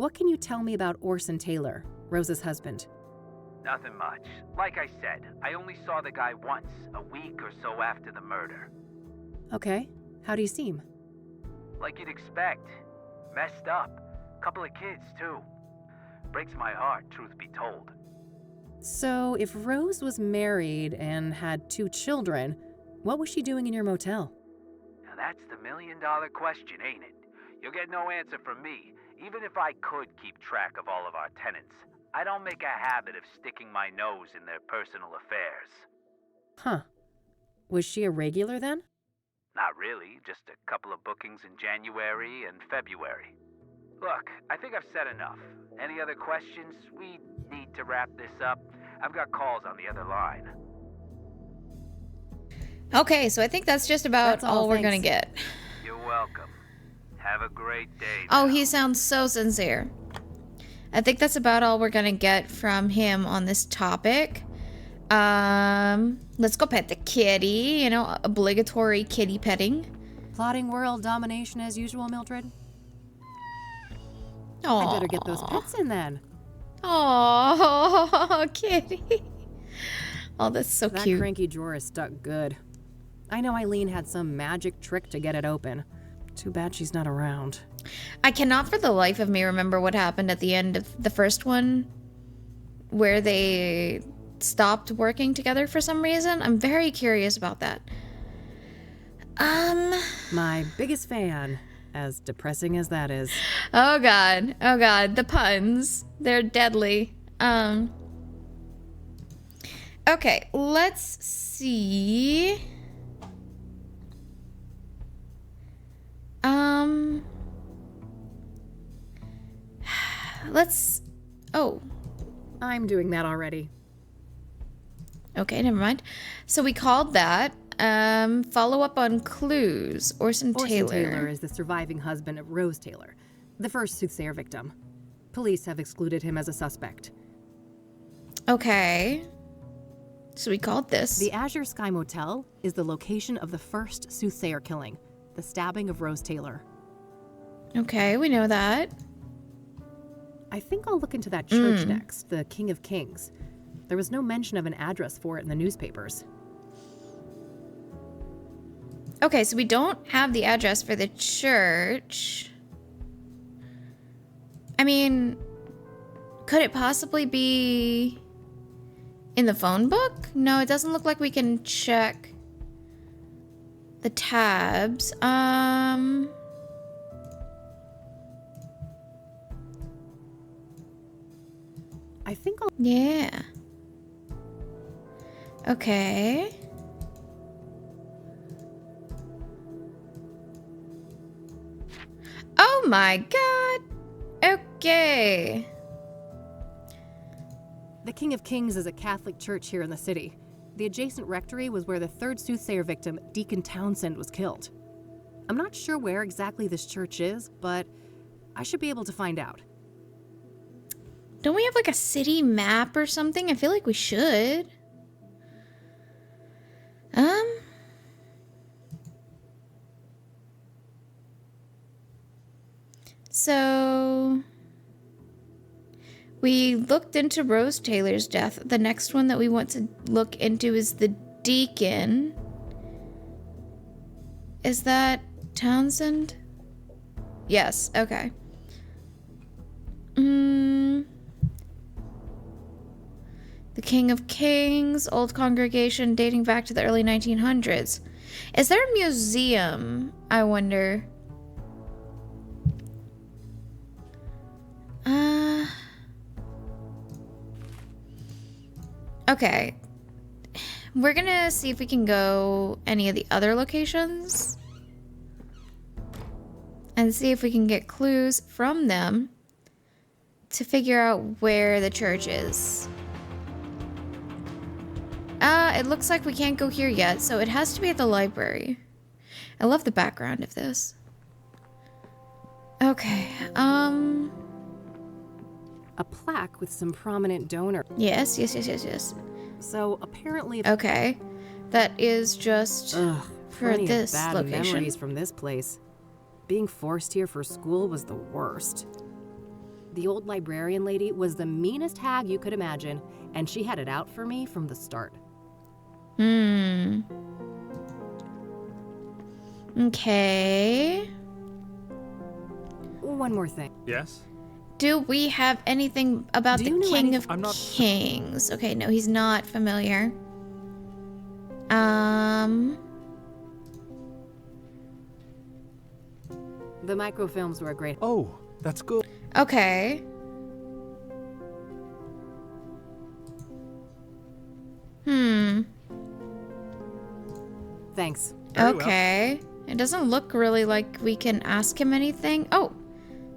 What can you tell me about Orson Taylor, Rose's husband? Nothing much. Like I said, I only saw the guy once, a week or so after the murder. Okay, how do you seem? Like you'd expect. Messed up. Couple of kids, too. Breaks my heart, truth be told. So, if Rose was married and had 2 children, what was she doing in your motel? Now that's the million-dollar question, ain't it? You'll get no answer from me, even if I could keep track of all of our tenants. I don't make a habit of sticking my nose in their personal affairs. Huh. Was she a regular then? Not really, just a couple of bookings in January and February. Look, I think I've said enough. Any other questions? We need to wrap this up. I've got calls on the other line. Okay, so I think that's just about all we're gonna get. You're welcome. Have a great day. Oh, he sounds so sincere. I think that's about all we're gonna get from him on this topic. Let's go pet the kitty, obligatory kitty petting. Plotting world domination as usual, Mildred? Aww. I better get those pets in then. Oh, kitty. Oh, that's so cute. That cranky drawer is stuck good. I know Eileen had some magic trick to get it open. Too bad she's not around. I cannot for the life of me remember what happened at the end of the first one, where they stopped working together for some reason. I'm very curious about that. My biggest fan, as depressing as that is. Oh god, the puns. They're deadly. Okay, let's see. Oh. I'm doing that already. Okay, never mind. So we called that. Follow up on clues. Orson Taylor. Orson Taylor is the surviving husband of Rose Taylor, the first Soothsayer victim. Police have excluded him as a suspect. Okay. So we called this. The Azure Sky Motel is the location of the first Soothsayer killing, the stabbing of Rose Taylor. Okay, we know that. I think I'll look into that church next, the King of Kings. There was no mention of an address for it in the newspapers. Okay, so we don't have the address for the church. I mean, could it possibly be in the phone book? No, it doesn't look like we can check the tabs. I think I'll... Yeah. Okay. Oh my god. Okay. The King of Kings is a Catholic church here in the city. The adjacent rectory was where the third Soothsayer victim, Deacon Townsend, was killed. I'm not sure where exactly this church is, but I should be able to find out. Don't we have like a city map or something? I feel like we should. So we looked into Rose Taylor's death. The next one that we want to look into is the Deacon. Is that Townsend? Yes, okay. The King of Kings, old congregation dating back to the early 1900s. Is there a museum, I wonder? Okay. We're gonna see if we can go any of the other locations and see if we can get clues from them to figure out where the church is. It looks like we can't go here yet, so it has to be at the library. I love the background of this. Okay, A plaque with some prominent donor. Yes. So apparently... Okay, that is just for this bad location. Memories from this place. Being forced here for school was the worst. The old librarian lady was the meanest hag you could imagine, and she had it out for me from the start. Okay. One more thing. Yes? Do we have anything about Do the you know King of I'm not- Kings? Okay, no, he's not familiar. The microfilms were a great. Oh, that's good. Okay. Thanks. Very well. Okay. It doesn't look really like we can ask him anything. Oh,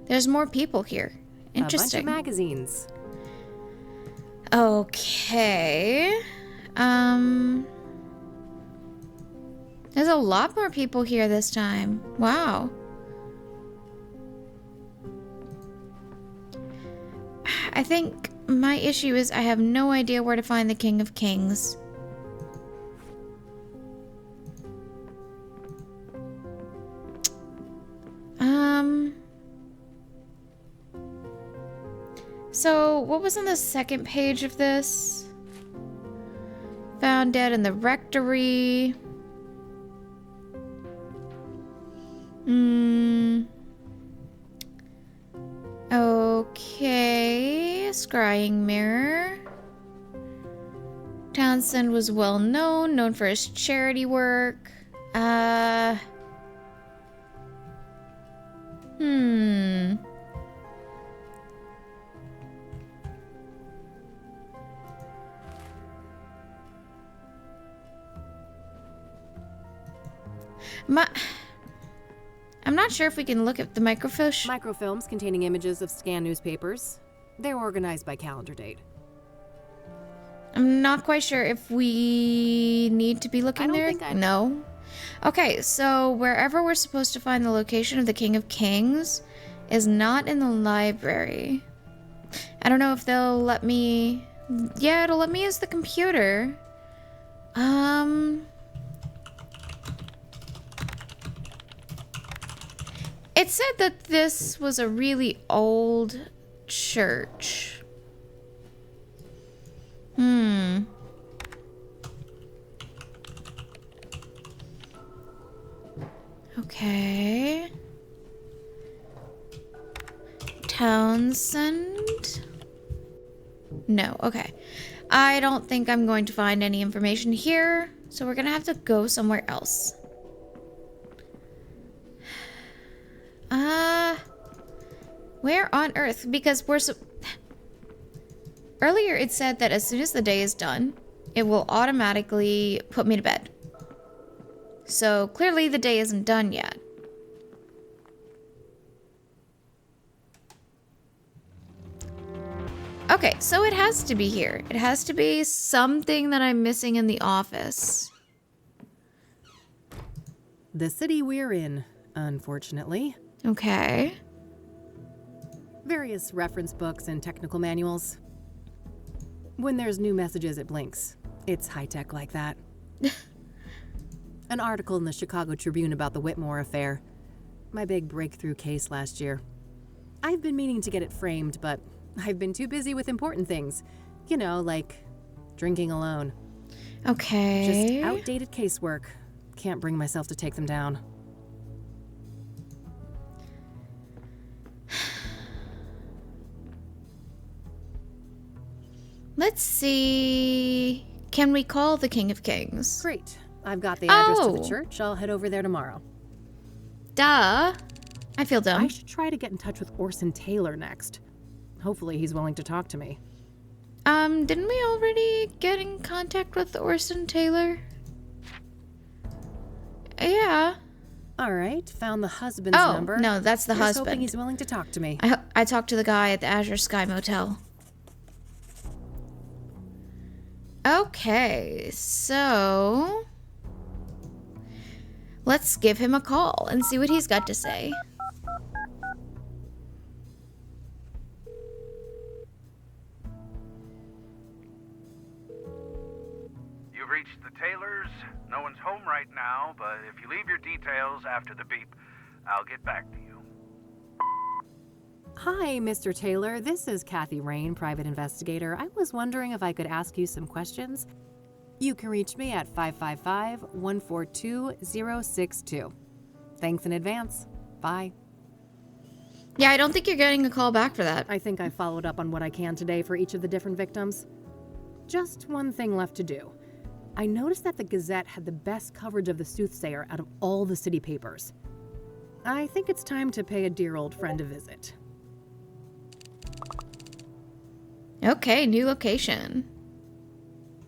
there's more people here. A bunch Interesting. of magazines. Okay. There's a lot more people here this time. Wow. I think my issue is I have no idea where to find the King of Kings. So, what was on the second page of this? Found dead in the rectory. Okay. Scrying mirror. Townsend was well known for his charity work. I'm not sure if we can look at the microfiche. Microfilms containing images of scanned newspapers. They're organized by calendar date. I'm not quite sure if we need to be looking I don't there. think I- No. Okay, so wherever we're supposed to find the location of the King of Kings is not in the library. I don't know if they'll let me... Yeah, it'll let me use the computer. It said that this was a really old church. Okay. Townsend? No, okay. I don't think I'm going to find any information here, so we're gonna have to go somewhere else. Where on earth? Because earlier it said that as soon as the day is done, it will automatically put me to bed. So clearly the day isn't done yet. Okay, so it has to be here. It has to be something that I'm missing in the office. The city we're in, unfortunately. Okay. Various reference books and technical manuals. When there's new messages, it blinks. It's high-tech like that. An article in the Chicago Tribune about the Whitmore affair. My big breakthrough case last year. I've been meaning to get it framed, but I've been too busy with important things. You know, like drinking alone. Okay. Just outdated casework. Can't bring myself to take them down. Let's see. Can we call the King of Kings? Great. I've got the address to Oh. the church. I'll head over there tomorrow. Duh. I feel dumb. I should try to get in touch with Orson Taylor next. Hopefully he's willing to talk to me. Didn't we already get in contact with Orson Taylor? Yeah. All right, found the husband's Oh, number. no, that's the Here's hoping husband. he's willing to talk to me. I talked to the guy at the Azure Sky Motel. Okay, so let's give him a call and see what he's got to say. You've reached the Taylors. No one's home right now, but if you leave your details after the beep, I'll get back to you. Hi, Mr. Taylor. This is Kathy Rain, private investigator. I was wondering if I could ask you some questions. You can reach me at 555-142-062. Thanks in advance. Bye. Yeah, I don't think you're getting a call back for that. I think I followed up on what I can today for each of the different victims. Just one thing left to do. I noticed that the Gazette had the best coverage of the Soothsayer out of all the city papers. I think it's time to pay a dear old friend a visit. Okay, new location.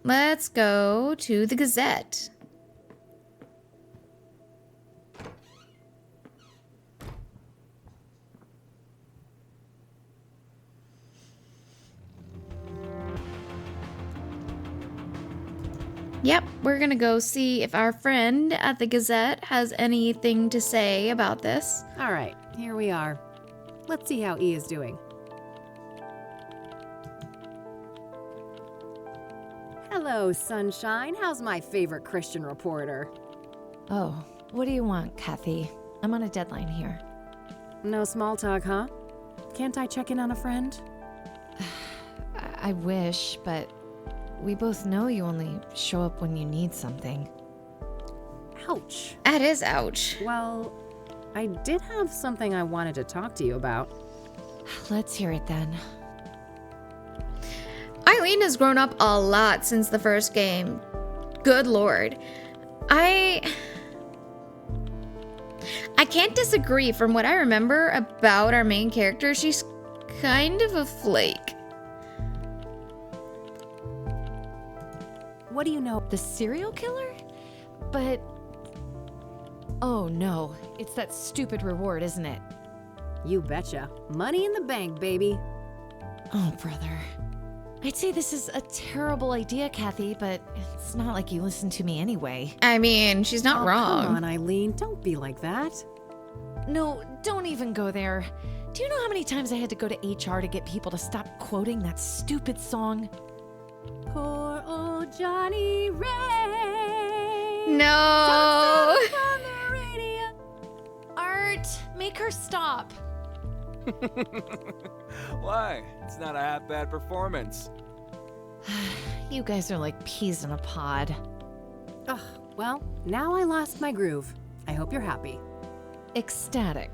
Let's go to the Gazette. Yep, we're gonna go see if our friend at the Gazette has anything to say about this. All right, here we are. Let's see how E is doing. Hello, sunshine. How's my favorite Christian reporter? Oh, what do you want, Kathy? I'm on a deadline here. No small talk, huh? Can't I check in on a friend? I wish, but we both know you only show up when you need something. Ouch. That is ouch. Well, I did have something I wanted to talk to you about. Let's hear it then. Eileen has grown up a lot since the first game. Good lord. I can't disagree. From what I remember about our main character, she's kind of a flake. What do you know? The serial killer? But... oh no, it's that stupid reward, isn't it? You betcha. Money in the bank, baby. Oh, brother. I'd say this is a terrible idea, Kathy, but it's not like you listen to me anyway. I mean, she's not wrong. Come on, Eileen. Don't be like that. No, don't even go there. Do you know how many times I had to go to HR to get people to stop quoting that stupid song? Poor old Johnny Ray. No. Talks on the radio. Art, make her stop. Why? It's not a half bad performance. You guys are like peas in a pod. Ugh, well, now I lost my groove. I hope you're happy. Ecstatic.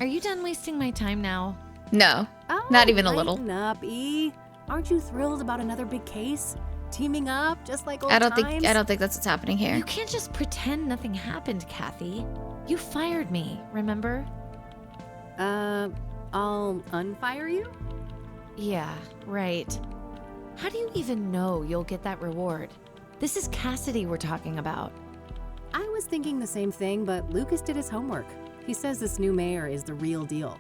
Are you done wasting my time now? No. Oh, Not even a little. lighten up, E. Aren't you thrilled about another big case? Teaming up, just like old I don't times? think that's what's happening here. You can't just pretend nothing happened, Kathy. You fired me, remember? I'll unfire you? Yeah, right. How do you even know you'll get that reward? This is Cassidy we're talking about. I was thinking the same thing, but Lucas did his homework. He says this new mayor is the real deal.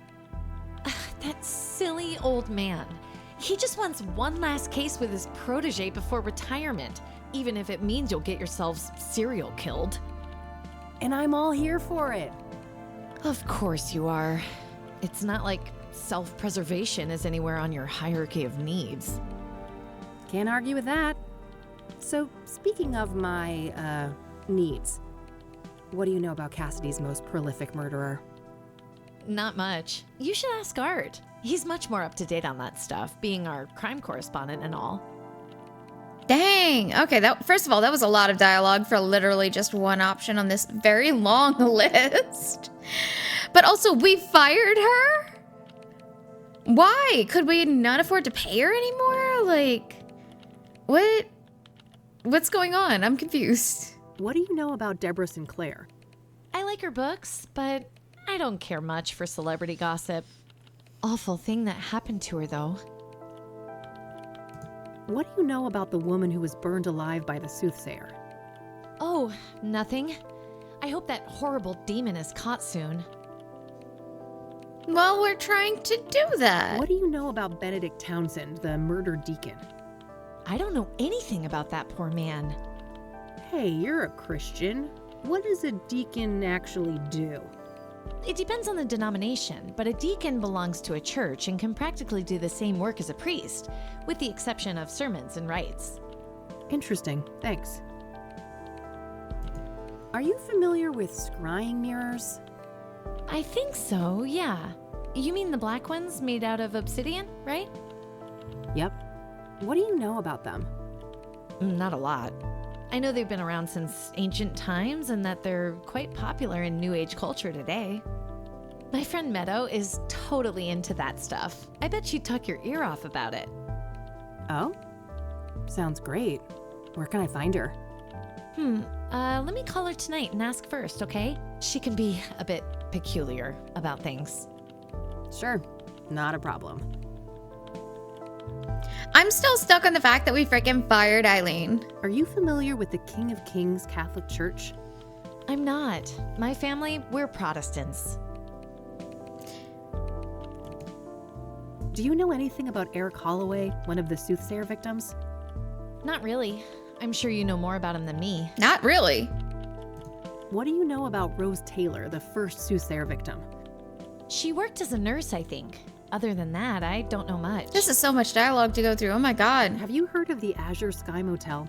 That silly old man. He just wants one last case with his protege before retirement, even if it means you'll get yourselves serial killed. And I'm all here for it. Of course you are. It's not like self-preservation is anywhere on your hierarchy of needs. Can't argue with that. So, speaking of my, needs, what do you know about Cassidy's most prolific murderer? Not much. You should ask Art. He's much more up to date on that stuff, being our crime correspondent and all. Dang. Okay, first of all, that was a lot of dialogue for literally just one option on this very long list. But also, we fired her? Why? Could we not afford to pay her anymore? Like, what's going on? I'm confused. What do you know about Deborah Sinclair? I like her books, but I don't care much for celebrity gossip. Awful thing that happened to her, though. What do you know about the woman who was burned alive by the Soothsayer? Oh, nothing. I hope that horrible demon is caught soon. Well, we're trying to do that. What do you know about Benedict Townsend, the murdered deacon? I don't know anything about that poor man. Hey, you're a Christian. What does a deacon actually do? It depends on the denomination, but a deacon belongs to a church and can practically do the same work as a priest, with the exception of sermons and rites. Interesting, thanks. Are you familiar with scrying mirrors? I think so, yeah. You mean the black ones made out of obsidian, right? Yep. What do you know about them? Not a lot. I know they've been around since ancient times and that they're quite popular in New Age culture today. My friend Meadow is totally into that stuff. I bet she'd talk your ear off about it. Oh? Sounds great. Where can I find her? Let me call her tonight and ask first, okay? She can be a bit peculiar about things. Sure. Not a problem. I'm still stuck on the fact that we freaking fired Eileen. Are you familiar with the King of Kings Catholic Church? I'm not. My family, we're Protestants. Do you know anything about Eric Holloway, one of the Soothsayer victims? Not really. I'm sure you know more about him than me. Not really. What do you know about Rose Taylor, the first Soothsayer victim? She worked as a nurse, I think. Other than that, I don't know much. This is so much dialogue to go through. Oh my god. Have you heard of the Azure Sky Motel?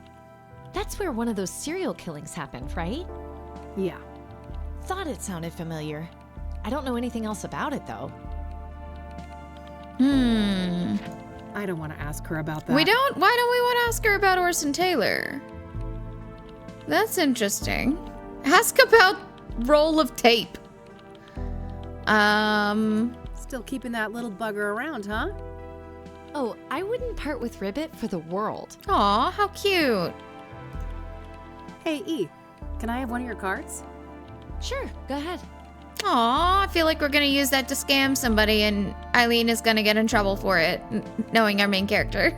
That's where one of those serial killings happened, right? Yeah. Thought it sounded familiar. I don't know anything else about it, though. I don't want to ask her about that. Why don't we want to ask her about Orson Taylor? That's interesting. Ask about roll of tape. Still keeping that little bugger around, huh? Oh, I wouldn't part with Ribbit for the world. Aw, how cute. Hey, E, can I have one of your cards? Sure, go ahead. Aw, I feel like we're gonna use that to scam somebody and Eileen is gonna get in trouble for it, knowing our main character.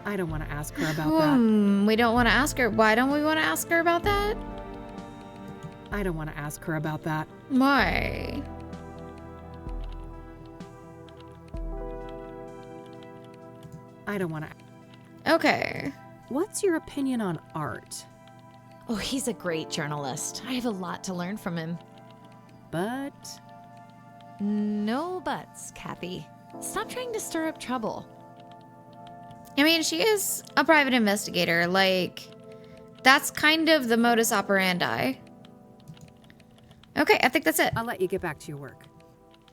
I don't want to ask her about that. We don't want to ask her. Why don't we want to ask her about that? I don't want to ask her about that. Why? I don't want to. Okay. What's your opinion on art? Oh, he's a great journalist. I have a lot to learn from him. But No buts, Kathy. Stop trying to stir up trouble. I mean, she is a private investigator. Like, that's kind of the modus operandi. Okay, I think that's it. I'll let you get back to your work.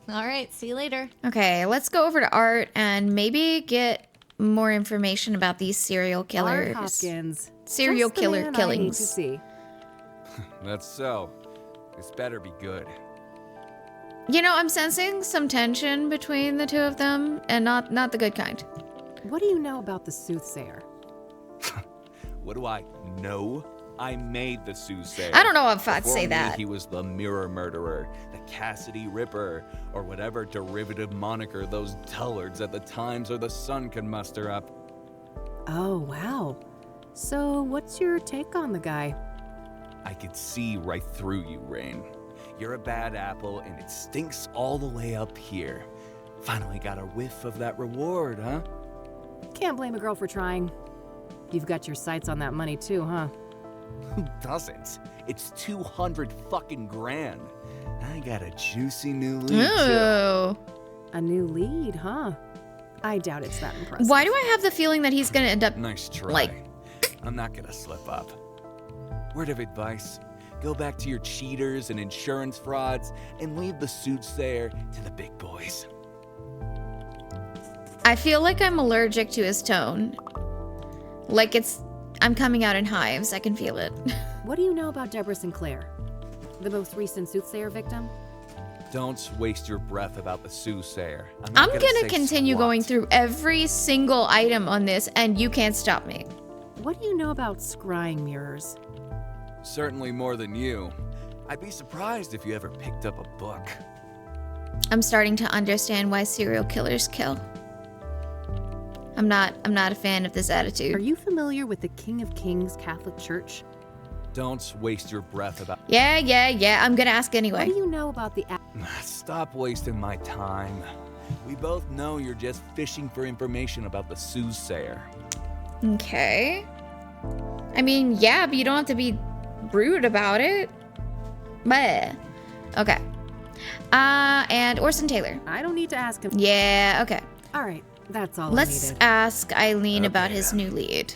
All right, see you later. Okay, let's go over to Art and maybe get more information about these serial Art killers. Hopkins. Serial Just the killer man I need killings. to see. That's so. This better be good. You know, I'm sensing some tension between the two of them, and not the good kind. What do you know about the Soothsayer? What do I know? I made the Soothsayer. I don't know if I'd Before say me, that. He was the Mirror Murderer, the Cassidy Ripper, or whatever derivative moniker those dullards at the Times or the Sun can muster up. Oh, wow. So, what's your take on the guy? I could see right through you, Rain. You're a bad apple, and it stinks all the way up here. Finally got a whiff of that reward, huh? Can't blame a girl for trying. You've got your sights on that money too, huh? Who doesn't? It's 200 fucking grand. I got a juicy new lead, too. Ooh. A new lead, huh? I doubt it's that impressive. Why do I have the feeling that he's gonna end up Nice try. like... I'm not gonna slip up. Word of advice, go back to your cheaters and insurance frauds and leave the Soothsayer to the big boys. I feel like I'm allergic to his tone. Like I'm coming out in hives. I can feel it. What do you know about Deborah Sinclair? The most recent Soothsayer victim? Don't waste your breath about the Soothsayer. I'm not gonna say continue squat. going through every single item on this, and you can't stop me. What do you know about scrying mirrors? Certainly more than you. I'd be surprised if you ever picked up a book. I'm starting to understand why serial killers kill. I'm not a fan of this Are attitude. you familiar with the King of Kings Catholic Church? Don't waste your breath about... Yeah. I'm gonna ask What anyway. do you know about the... Stop wasting my time. We both know you're just fishing for information about the Soothsayer. Okay. I mean, yeah, but you don't have to be rude about it. But okay. And Orson Taylor. I don't need to ask him. Yeah, okay. All right, that's all Let's I needed. ask Eileen about Okay, his then. new lead.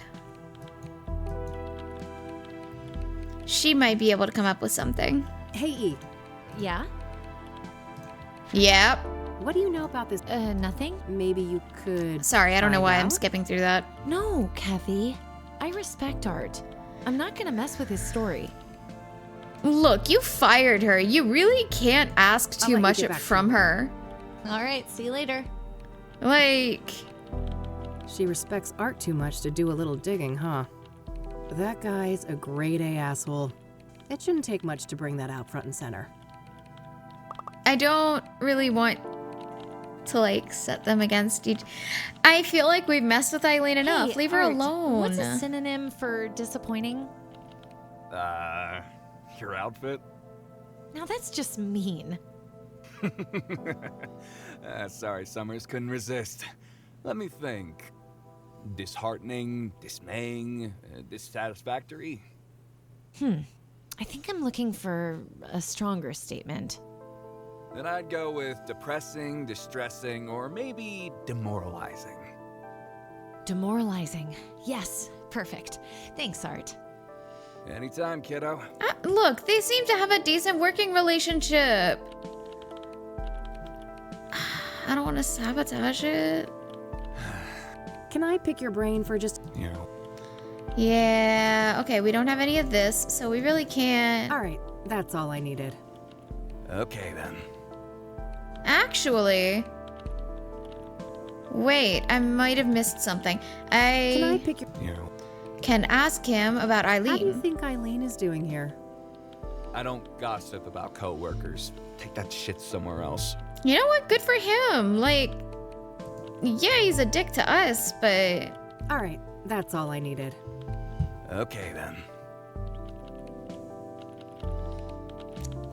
She might be able to come up with something. Hey, E, Yeah? Yep. What do you know about this? Nothing? Maybe you could. Sorry, I don't know find why I'm out? skipping through that. No, Kevy. I respect Art. I'm not gonna mess with his story. Look, you fired her. You really can't ask I'll too let you much get back to from it. her. All right, see you later. Like, She respects Art too much to do a little digging, huh? That guy's a grade A asshole. It shouldn't take much to bring that out front and center. I don't really want to, like, set them against each... I feel like we've messed with Eileen enough. Hey, Leave her Art, alone. What's a synonym for disappointing? Your outfit? Now that's just mean. Sorry, Summers, couldn't resist. Let me think. Disheartening, dismaying, dissatisfactory? I think I'm looking for a stronger statement. Then I'd go with depressing, distressing, or maybe demoralizing. Demoralizing. Yes, perfect. Thanks, Art. Anytime, kiddo. Look, they seem to have a decent working relationship. I don't want to sabotage it. Can I pick your brain for just... You know. Yeah, okay, we don't have any of this, so we really can't... Alright, that's all I needed. Okay, then. Actually... Wait, I might have missed something. Can I I pick your... You know. can ask him about How do you Eileen. think Eileen is doing here? I don't gossip about coworkers. Take that shit somewhere else. You know what? Good for him. Like, yeah, he's a dick to us, but... Alright, that's all I needed. Okay, then.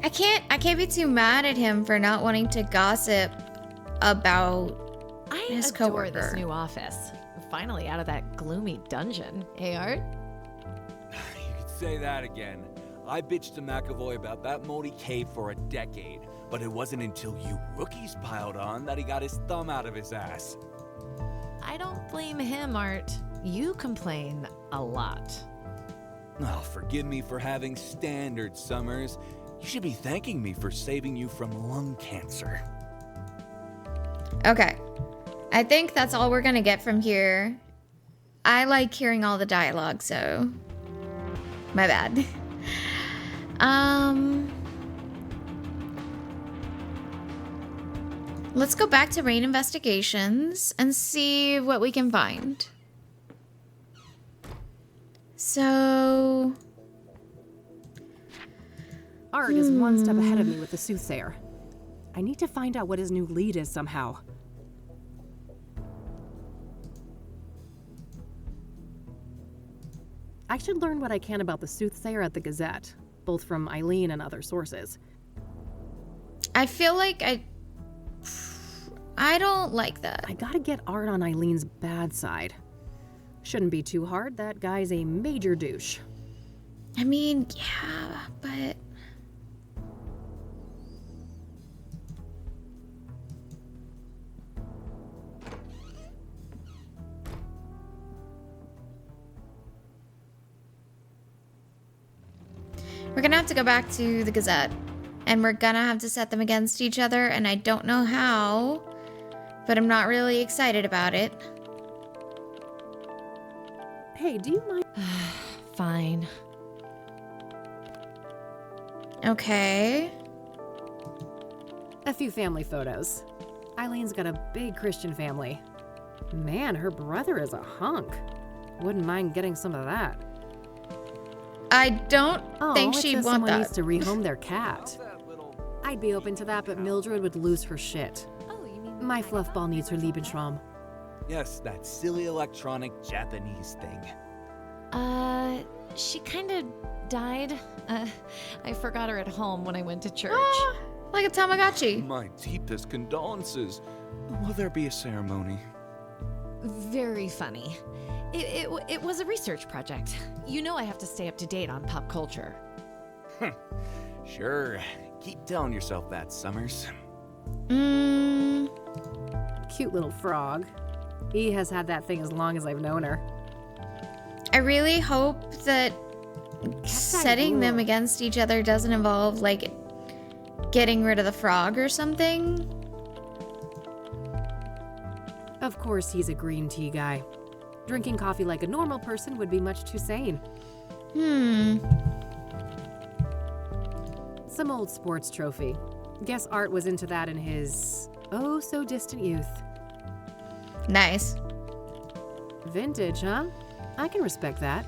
I can't be too mad at him for not wanting to gossip about I his adore this coworker. new office. Finally out of that gloomy dungeon. Hey, Art? You could say that again. I bitched to McAvoy about that moldy cave for a decade, but it wasn't until you rookies piled on that he got his thumb out of his ass. I don't blame him, Art. You complain a lot. Oh, forgive me for having standards, Summers. You should be thanking me for saving you from lung cancer. Okay. I think that's all we're gonna get from here. I like hearing all the dialogue, so... My bad. Let's go back to Rain Investigations and see what we can find. So... Art is one step ahead of me with the Soothsayer. I need to find out what his new lead is somehow. I should learn what I can about the Soothsayer at the Gazette, both from Eileen and other sources. I feel like I don't like that. I gotta get Art on Eileen's bad side. Shouldn't be too hard, that guy's a major douche. I mean, yeah, but... We're gonna have to go back to the Gazette. And we're gonna have to set them against each other, and I don't know how, but I'm not really excited about it. Hey, do you mind? Fine. Okay. A few family photos. Eileen's got a big Christian family. Man, her brother is a hunk. Wouldn't mind getting some of that. I don't think it she'd says want someone that. needs to rehome their cat. I'd be open to that, but Mildred would lose her shit. Oh, you mean My fluffball needs her Lebensraum. Yes, that silly electronic Japanese thing. She kind of died. I forgot her at home when I went to church. Ah, like a Tamagotchi. My deepest condolences. Will there be a ceremony? Very funny. It was a research project. You know I have to stay up to date on pop culture. Sure. Keep telling yourself that, Summers. Mmm. Cute little frog. He has had that thing as long as I've known her. I really hope that setting them against each other doesn't involve, like, getting rid of the frog or something? Of course he's a green tea guy. Drinking coffee like a normal person would be much too sane. Some old sports trophy. Guess Art was into that in his oh-so-distant youth. Nice. Vintage, huh? I can respect that.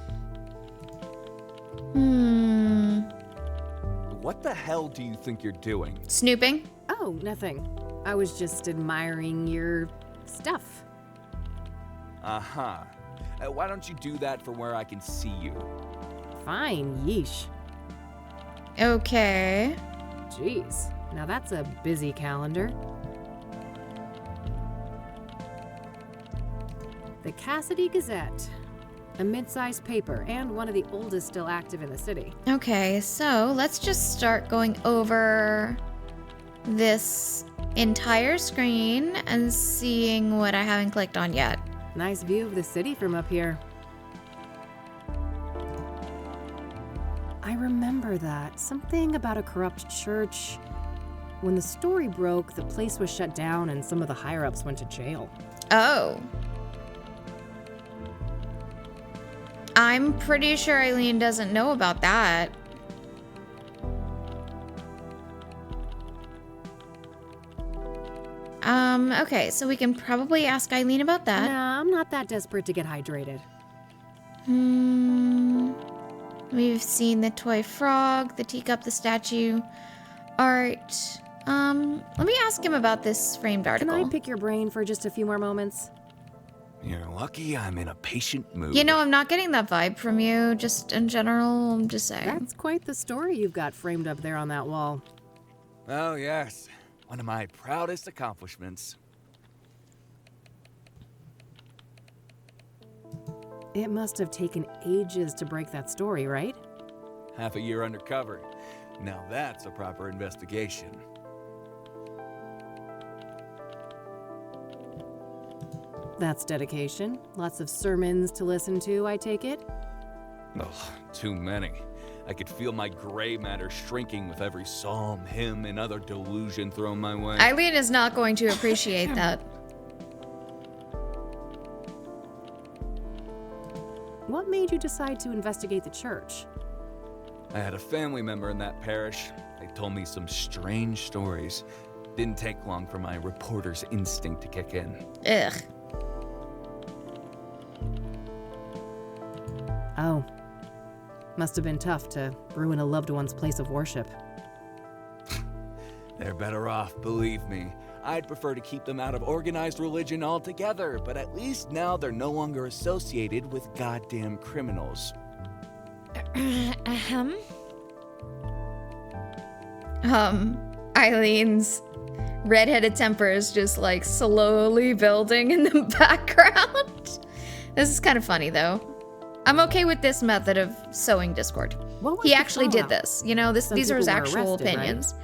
What the hell do you think you're doing? Snooping? Oh, nothing. I was just admiring your stuff. Uh-huh. Why don't you do that from where I can see you? Fine, yeesh. Okay. Jeez, now that's a busy calendar. The Cassidy Gazette, a mid-sized paper and one of the oldest still active in the city. Okay, so let's just start going over this entire screen and seeing what I haven't clicked on yet. Nice view of the city from up here. I remember that. Something about a corrupt church. When the story broke, the place was shut down and some of the higher-ups went to jail. Oh. I'm pretty sure Eileen doesn't know about that. Okay, so we can probably ask Eileen about that. Nah, I'm not that desperate to get hydrated. We've seen the toy frog, the teacup, the statue, art. Let me ask him about this framed article. Can I pick your brain for just a few more moments? You're lucky I'm in a patient mood. You know, I'm not getting that vibe from you, just in general, I'm just saying. That's quite the story you've got framed up there on that wall. Oh, yes. One of my proudest accomplishments. It must have taken ages to break that story, right? Half a year undercover. Now that's a proper investigation. That's dedication. Lots of sermons to listen to, I take it? Ugh, too many. I could feel my gray matter shrinking with every psalm, hymn, and other delusion thrown my way. Eileen is not going to appreciate that. What made you decide to investigate the church? I had a family member in that parish. They told me some strange stories. Didn't take long for my reporter's instinct to kick in. Ugh. Oh. Must have been tough to ruin a loved one's place of worship. They're better off, believe me. I'd prefer to keep them out of organized religion altogether, but at least now they're no longer associated with goddamn criminals. Eileen's redheaded temper is just like slowly building in the background. This is kind of funny though. I'm okay with this method of sowing discord. What was He the actually did fallout? this. You know, these are his people were actual arrested, right? opinions.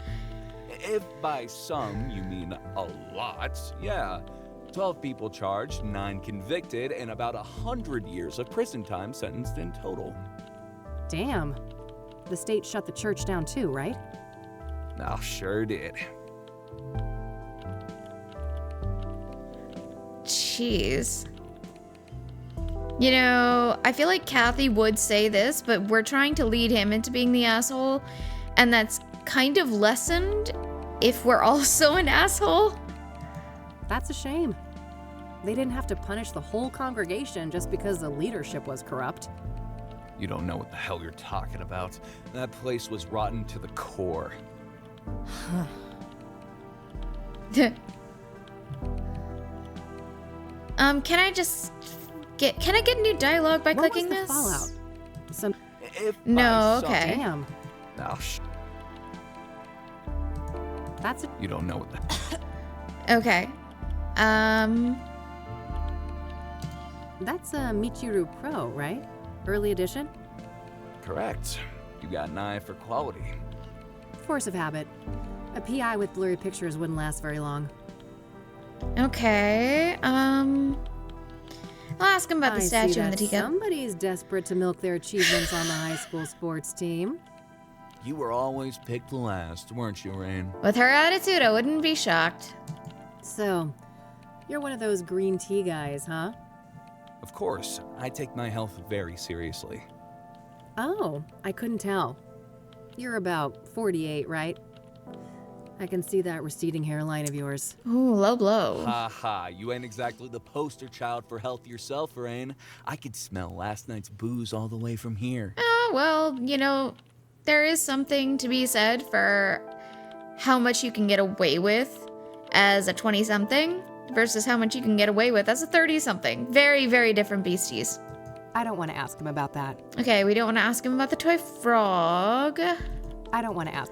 If by some you mean a lot, yeah. 12 people charged, 9 convicted, and about 100 years of prison time sentenced in total. Damn. The state shut the church down too, right? Oh, sure did. Jeez. You know, I feel like Kathy would say this, but we're trying to lead him into being the asshole, and that's kind of lessened if we're also an asshole. That's a shame. They didn't have to punish the whole congregation just because the leadership was corrupt. You don't know what the hell you're talking about. That place was rotten to the core. Can I get new dialogue by What clicking was the this? fallout? Some If No, by some- okay. damn. Oh, That's a you don't know what the... Okay. That's a Michiru Pro, right? Early edition? Correct. You got an eye for quality. Force of habit. A PI with blurry pictures wouldn't last very long. Okay. I'll ask him about the I see statue and the that teacup. somebody's desperate to milk their achievements on the high school sports team. You were always picked last, weren't you, Rain? With her attitude, I wouldn't be shocked. So, you're one of those green tea guys, huh? Of course, I take my health very seriously. Oh, I couldn't tell. You're about 48, right? I can see that receding hairline of yours. Ooh, low blow. Ha ha, you ain't exactly the poster child for health yourself, Rain. I could smell last night's booze all the way from here. Oh, well, you know, there is something to be said for how much you can get away with as a 20-something versus how much you can get away with as a 30-something. Very, very different beasties. I don't want to ask him about that. Okay, we don't want to ask him about the toy frog. I don't want to ask.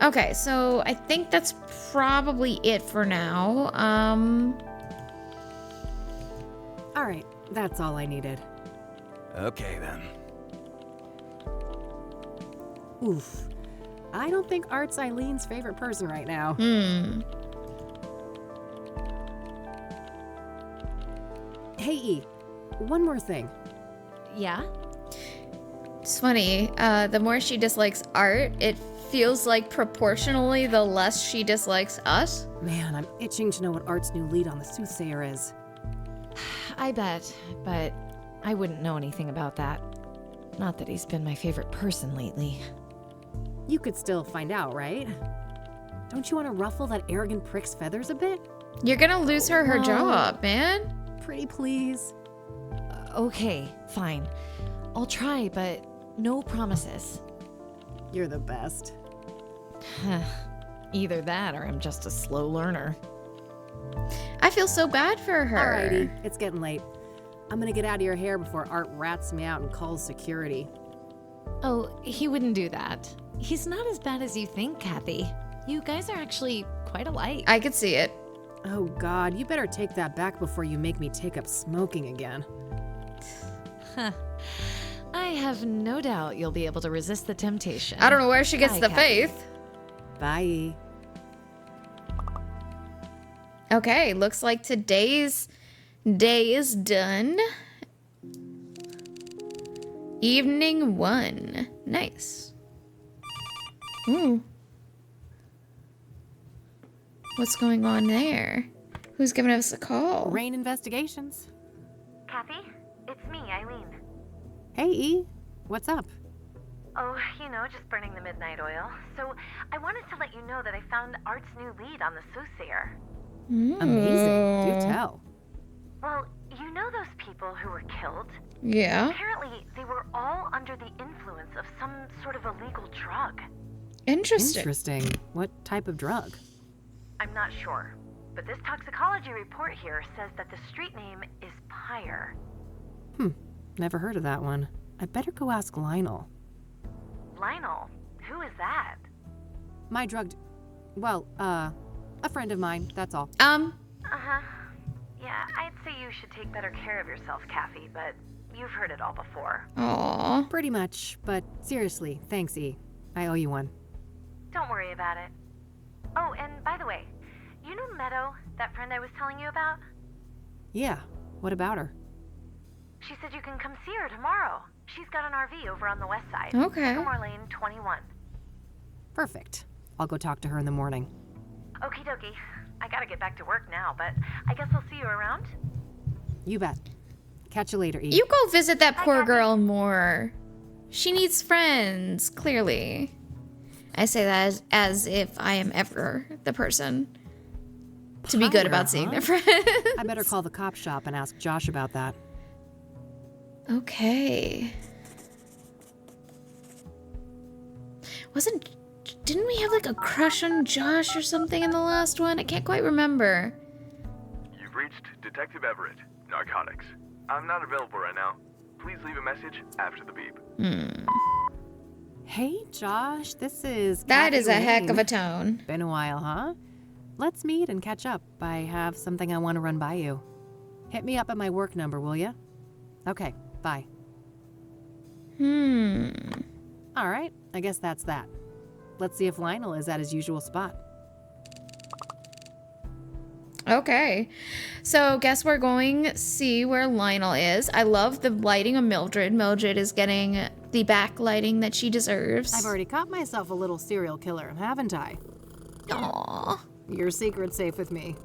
Okay, so I think that's probably it for now. All right, that's all I needed. Okay, then. Oof. I don't think Art's Eileen's favorite person right now. Hey, E, one more thing. Yeah? It's funny, the more she dislikes Art, it feels like proportionally the less she dislikes us. Man, I'm itching to know what Art's new lead on the Soothsayer is. I bet, but I wouldn't know anything about that. Not that he's been my favorite person lately. You could still find out, right? Don't you want to ruffle that arrogant prick's feathers a bit? You're gonna lose her Well- job, man. Pretty please. Okay, fine. I'll try, but no promises. You're the best. Either that or I'm just a slow learner. I feel so bad for her. Alrighty, it's getting late. I'm gonna get out of your hair before Art rats me out and calls security. Oh, he wouldn't do that. He's not as bad as you think, Kathy. You guys are actually quite alike. I could see it. Oh God, you better take that back before you make me take up smoking again. I have no doubt you'll be able to resist the temptation. I don't know where she gets Bye, the Kathy. faith. Bye. Okay, looks like today's day is done. Evening 1. Nice. What's going on there? Who's giving us a call? Rain Investigations. Kathy, it's me, Eileen. Hey, E. What's up? Oh, you know, just burning the midnight oil. So, I wanted to let you know that I found Art's new lead on the Soothsayer. Amazing. Do tell. Well, you know those people who were killed? Yeah. Apparently, they were all under the influence of some sort of illegal drug. Interesting. Interesting. What type of drug? I'm not sure, but this toxicology report here says that the street name is Pyre. Never heard of that one. I better go ask Lionel. Lionel? Who is that? My drug... Well, a friend of mine, that's all. Uh-huh. Yeah, I'd say you should take better care of yourself, Kathy, but you've heard it all before. Aw. Pretty much, but seriously, thanks, E. I owe you one. Don't worry about it. Oh, and by the way, you know Meadow, that friend I was telling you about? Yeah, what about her? She said you can come see her tomorrow. She's got an RV over on the west side. Okay. Sycamore Lane 21. Perfect. I'll go talk to her in the morning. Okie dokie. I gotta get back to work now, but I guess I'll see you around. You bet. Catch you later, E. You go visit that poor Kathy. girl more. She needs friends, clearly. I say that as if I am ever the person to be good Pyre, about seeing huh? their friends. I better call the cop shop and ask Josh about that. Okay. Didn't we have like a crush on Josh or something in the last one? I can't quite remember. You've reached Detective Everett, Narcotics. I'm not available right now. Please leave a message after the beep. Hey, Josh, this is... That Kathy is a heck of a Lane. tone. Been a while, huh? Let's meet and catch up. I have something I want to run by you. Hit me up at my work number, will ya? Okay, bye. All right, I guess that's that. Let's see if Lionel is at his usual spot. Okay. So guess we're going to see where Lionel is. I love the lighting of Mildred. Mildred is getting the backlighting that she deserves. I've already caught myself a little serial killer, haven't I? Aww. Your secret's safe with me.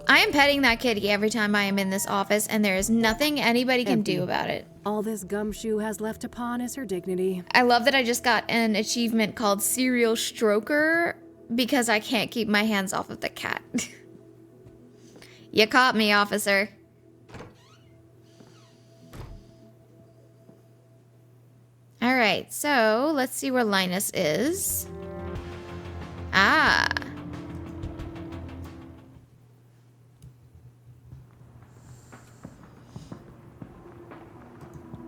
I am petting that kitty every time I am in this office, and there is nothing anybody can Empty. do about it. All this gumshoe has left to pawn is her dignity. I love that I just got an achievement called Serial Stroker because I can't keep my hands off of the cat. You caught me, officer. Alright, so let's see where Linus is. Ah.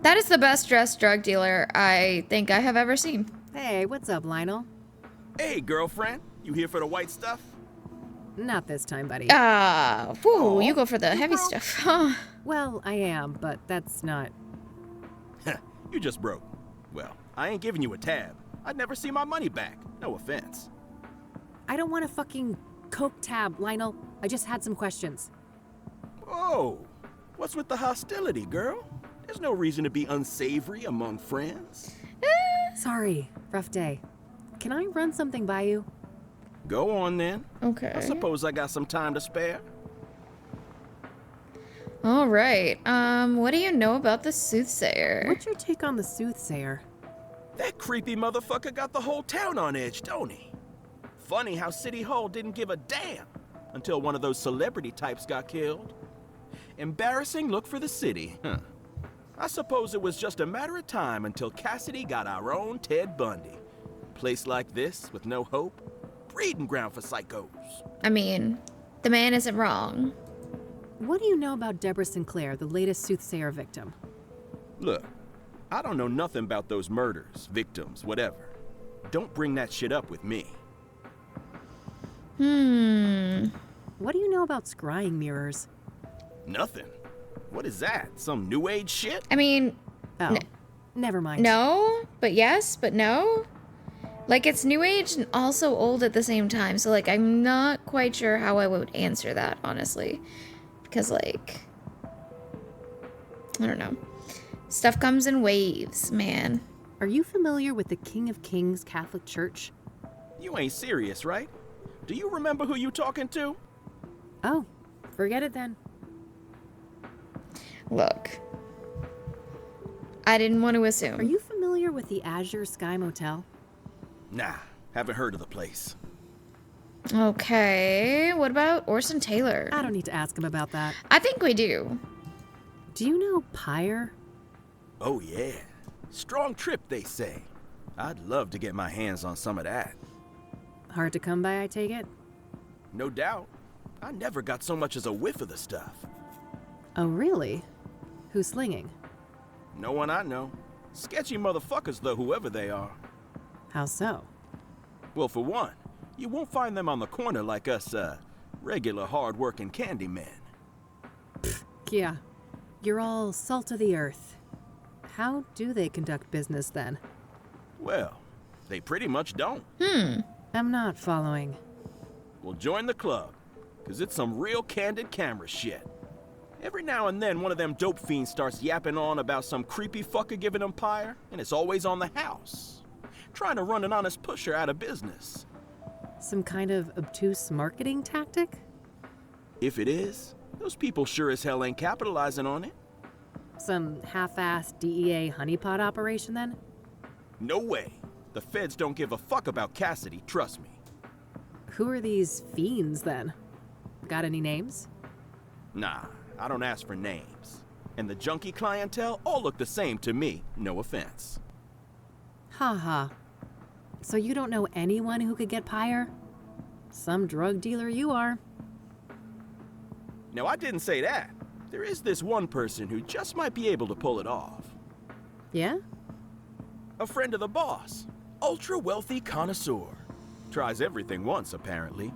That is the best dressed drug dealer I think I have ever seen. Hey, what's up, Lionel? Hey, girlfriend. You here for the white stuff? Not this time, buddy. Whew, you go for the heavy stuff. Well, I am, but that's not... You just broke. Well, I ain't giving you a tab. I'd never see my money back. No offense. I don't want a fucking coke tab, Lionel. I just had some questions. Whoa. What's with the hostility, girl? There's no reason to be unsavory among friends. Sorry, rough day. Can I run something by you? Go on, then. Okay. I suppose I got some time to spare. All right. What do you know about the Soothsayer? What's your take on the Soothsayer? That creepy motherfucker got the whole town on edge, don't he? Funny how City Hall didn't give a damn until one of those celebrity types got killed. Embarrassing look for the city, huh? I suppose it was just a matter of time until Cassidy got our own Ted Bundy. Place like this, with no hope, breeding ground for psychos. I mean, the man isn't wrong. What do you know about Deborah Sinclair, the latest Soothsayer victim? Look, I don't know nothing about those murders, victims, whatever. Don't bring that shit up with me. What do you know about scrying mirrors? Nothing. What is that? Some new age shit? I mean, Oh, never mind. no, but yes, but no. Like, it's new age and also old at the same time. So, like, I'm not quite sure how I would answer that, honestly. Because, like, I don't know. Stuff comes in waves, man. Are you familiar with the King of Kings Catholic Church? You ain't serious, right? Do you remember who you talking to? Oh, forget it then. Look, I didn't want to assume. Are you familiar with the Azure Sky Motel? Nah, haven't heard of the place. Okay, what about Orson Taylor? I don't need to ask him about that. I think we do. Do you know Pyre? Oh yeah. Strong trip, they say. I'd love to get my hands on some of that. Hard to come by, I take it? No doubt. I never got so much as a whiff of the stuff. Oh, really? Who's slinging? No one I know. Sketchy motherfuckers, though, whoever they are. How so? Well, for one, you won't find them on the corner like us, regular hard-working candy men. Yeah, you're all salt of the earth. How do they conduct business then? Well, they pretty much don't. I'm not following. Well, join the club, 'cause it's some real candid camera shit. Every now and then, one of them dope fiends starts yapping on about some creepy fucker giving them Pyre, and it's always on the house. Trying to run an honest pusher out of business. Some kind of obtuse marketing tactic? If it is, those people sure as hell ain't capitalizing on it. Some half-assed DEA honeypot operation then? No way. The feds don't give a fuck about Cassidy, trust me. Who are these fiends then? Got any names? Nah, I don't ask for names. And the junkie clientele all look the same to me, no offense. Ha. So you don't know anyone who could get Pyre? Some drug dealer you are. Now, I didn't say that. There is this one person who just might be able to pull it off. Yeah? A friend of the boss. Ultra wealthy connoisseur. Tries everything once, apparently.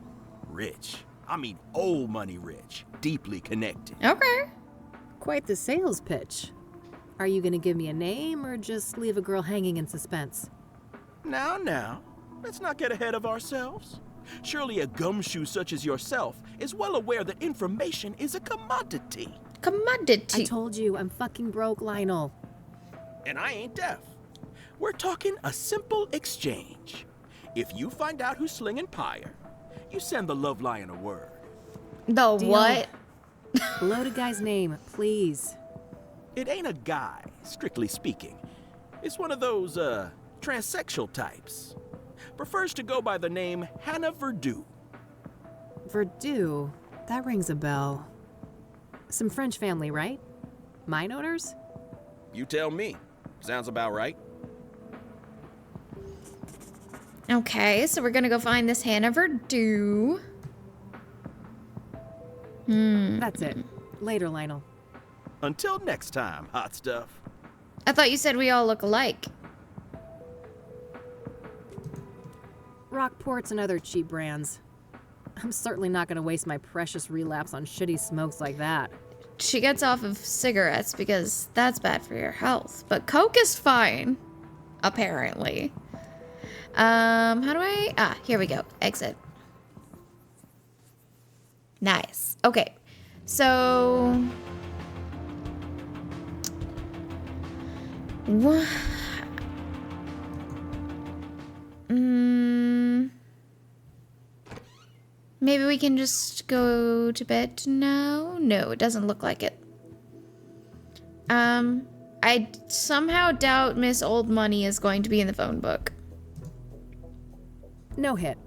Rich. I mean old money rich. Deeply connected. Okay. Quite the sales pitch. Are you gonna give me a name or just leave a girl hanging in suspense? Now. Let's not get ahead of ourselves. Surely a gumshoe such as yourself is well aware that information is a commodity. Commodity. I told you, I'm fucking broke, Lionel. and I ain't deaf. We're talking a simple exchange. If you find out who's slinging pyre, you send the love lion a word. The Deal. what? Loaded guy's name, please. It ain't a guy, strictly speaking. It's one of those, transsexual types. Prefers to go by the name Hannah Verdue. Verdue? That rings a bell. Some French family, right? Mine owners? You tell me. Sounds about right. Okay, so we're gonna go find this Hannah Verdue. That's it. Later, Lionel. Until next time, hot stuff. I thought you said we all look alike. Rockports and other cheap brands. I'm certainly not gonna waste my precious relapse on shitty smokes like that. She gets off of cigarettes because that's bad for your health. But Coke is fine. Apparently. How do I... Ah, here we go. Exit. Nice. Okay. So... What? Maybe we can just go to bed now? No, it doesn't look like it. I somehow doubt Miss Old Money is going to be in the phone book. No hit.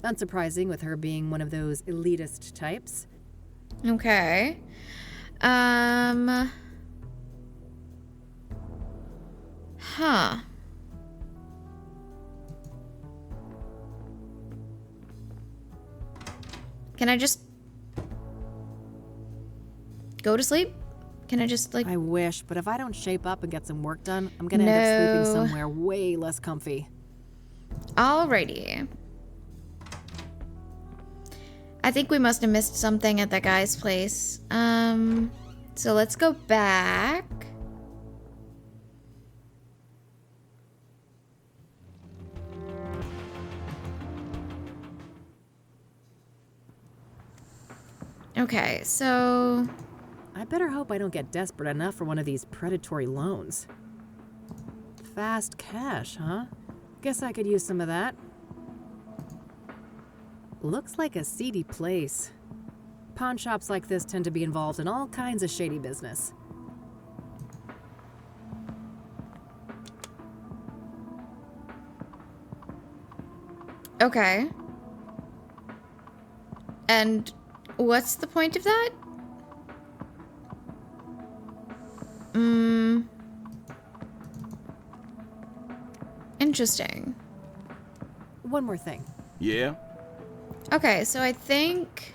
Unsurprising with her being one of those elitist types. Okay. Huh. Can I just go to sleep? Can I just, like... I wish, but if I don't shape up and get some work done, I'm gonna end up sleeping No. somewhere way less comfy. Alrighty. I think we must have missed something at that guy's place. So let's go back. Okay, so... I better hope I don't get desperate enough for one of these predatory loans. Fast cash, huh? Guess I could use some of that. Looks like a seedy place. Pawn shops like this tend to be involved in all kinds of shady business. Okay. And what's the point of that? Interesting. One more thing. Yeah? Okay, so I think...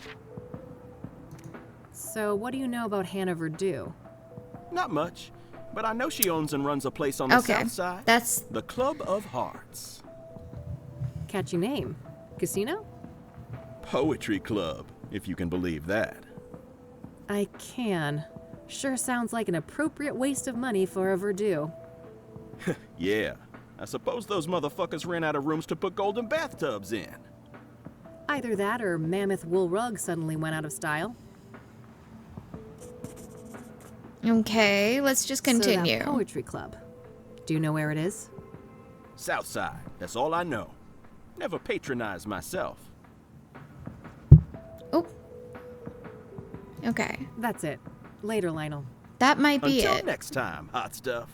So what do you know about Hannah Verdue? Not much, but I know she owns and runs a place on the Okay, south side. that's... The Club of Hearts. Catchy name. Casino? Poetry club, if you can believe that. I can. Sure sounds like an appropriate waste of money for a Verdue. Yeah. I suppose those motherfuckers ran out of rooms to put golden bathtubs in. Either that or mammoth wool rug suddenly went out of style. Okay, let's just continue. So that poetry club. Do you know where it is? South side, that's all I know. Never patronized myself. Oh. Okay. That's it. Later, Lionel. That might be Until it. next time, hot stuff.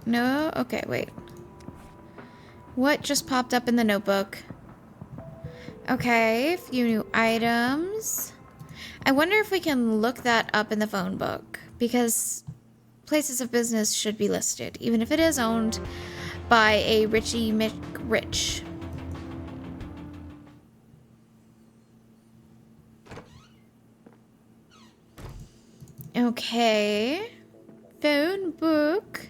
No? Okay, wait. What just popped up in the notebook? Okay, few new items. I wonder if we can look that up in the phone book, because places of business should be listed, even if it is owned by a Richie McRich. Okay. Phone book.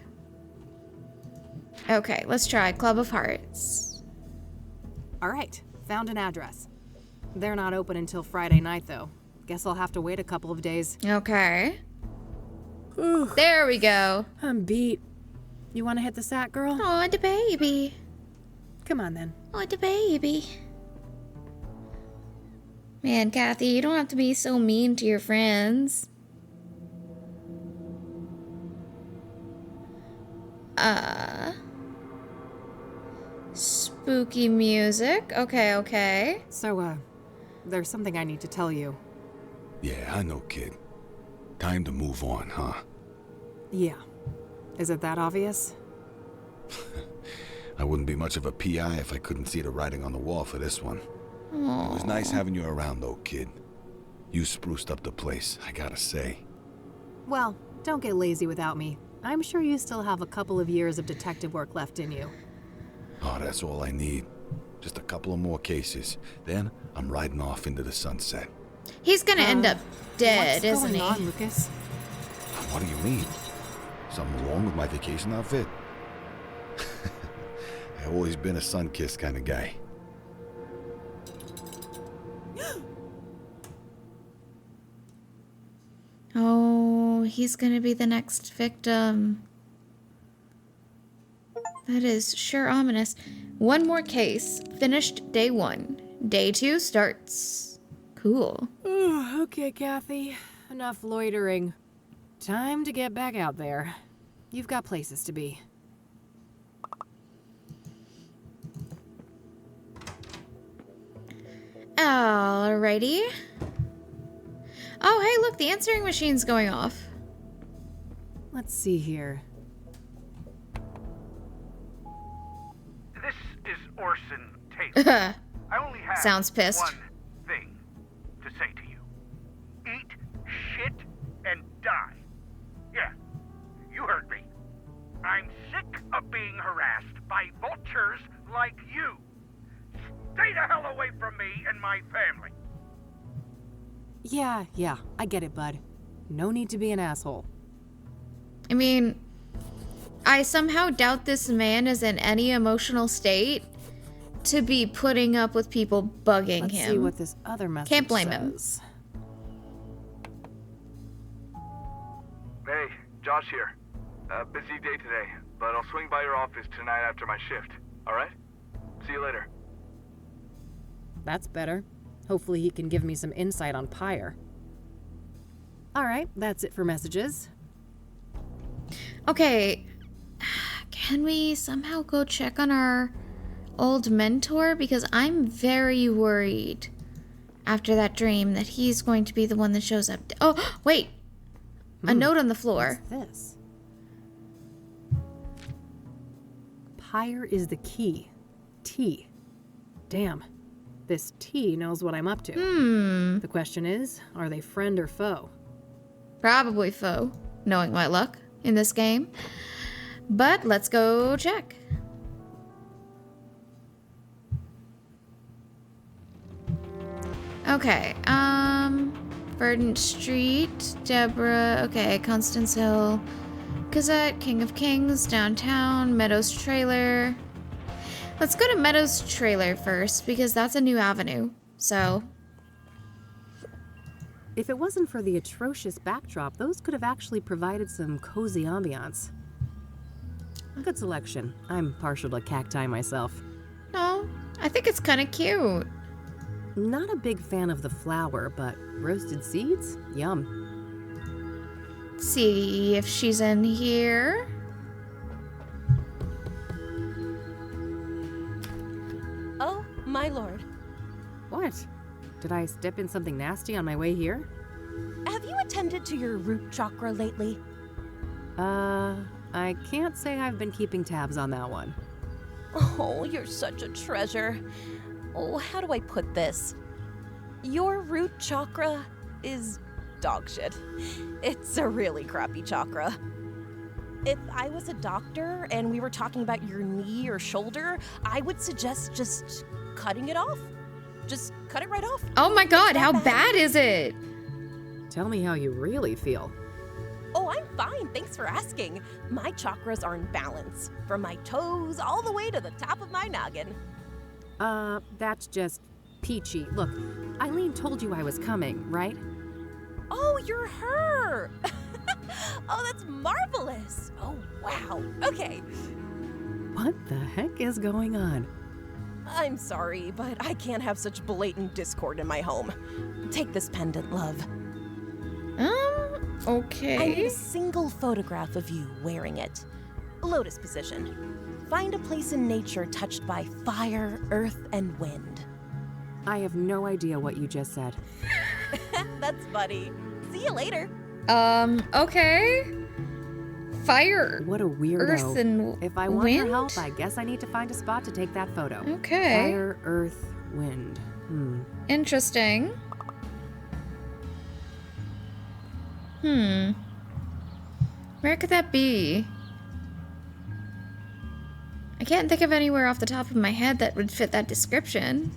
Okay, let's try Club of Hearts. All right, found an address. They're not open until Friday night, though. Guess I'll have to wait a couple of days. Okay. Ooh, There we go. I'm beat. You want to hit the sack, girl? Oh, the baby. Come on, then. Oh, the baby. Man, Kathy, you don't have to be so mean to your friends. Spooky music. Okay. So, there's something I need to tell you. Yeah, I know, kid. Time to move on, huh? Yeah. Is it that obvious? I wouldn't be much of a PI if I couldn't see the writing on the wall for this one. It was nice having you around, though, kid. You spruced up the place, I gotta say. Well, don't get lazy without me. I'm sure you still have a couple of years of detective work left in you. Oh, that's all I need. Just a couple of more cases. Then I'm riding off into the sunset. He's gonna end up dead, isn't he? What's going on, Lucas? What do you mean? Something wrong with my vacation outfit? I've always been a sun-kissed kind of guy. Oh, he's gonna be the next victim. That is sure ominous. One more case. Finished day 1. Day 2 starts. Cool. Okay, Kathy. Enough loitering. Time to get back out there. You've got places to be. Alrighty. Oh, hey, look, the answering machine's going off. Let's see here. This is Orson Taylor. I only have Sounds pissed. one thing to say to you. Eat shit and die. Yeah, you heard me. I'm sick of being harassed by vultures like you. Stay the hell away from me and my family. Yeah, I get it, bud. No need to be an asshole. I mean, I somehow doubt this man is in any emotional state to be putting up with people bugging Let's him. see what this other message Can't blame him. says. Hey, Josh here. Busy day today, but I'll swing by your office tonight after my shift. All right? See you later. That's better. Hopefully he can give me some insight on Pyre. Alright, that's it for messages. Okay, can we somehow go check on our old mentor? Because I'm very worried after that dream that he's going to be the one that shows up. Oh, wait! A note on the floor. What's this? Pyre is the key. T. Damn. This T knows what I'm up to. The question is, are they friend or foe? Probably foe, knowing my luck in this game. But let's go check. Okay, Verdant Street, Deborah, okay, Constance Hill, Gazette, King of Kings, Downtown, Meadows Trailer. Let's go to Meadows Trailer first, because that's a new avenue, so. If it wasn't for the atrocious backdrop, those could have actually provided some cozy ambiance. Good selection. I'm partial to cacti myself. No, I think it's kind of cute. Not a big fan of the flower, but roasted seeds? Yum. See if she's in here. Oh, my lord. What? Did I step in something nasty on my way here? Have you attended to your root chakra lately? I can't say I've been keeping tabs on that one. Oh, you're such a treasure. Oh, how do I put this? Your root chakra is dog shit. It's a really crappy chakra. If I was a doctor and we were talking about your knee or shoulder, I would suggest just cutting it off. Just cut it right off. Oh my god, how bad is it? Tell me how you really feel. Oh, I'm fine. Thanks for asking. My chakras are in balance, from my toes all the way to the top of my noggin. That's just peachy. Look, Eileen told you I was coming, right? Oh, you're her! Oh, that's marvelous! Oh, wow. Okay. What the heck is going on? I'm sorry, but I can't have such blatant discord in my home. Take this pendant, love. Okay. I need a single photograph of you wearing it. Lotus position. Find a place in nature touched by fire, earth, and wind. I have no idea what you just said. That's funny. See you later. Okay. Fire. What a weirdo. Earth and If I want wind? your help, I guess I need to find a spot to take that photo. Okay. Fire, earth, wind. Interesting. Where could that be? I can't think of anywhere off the top of my head that would fit that description.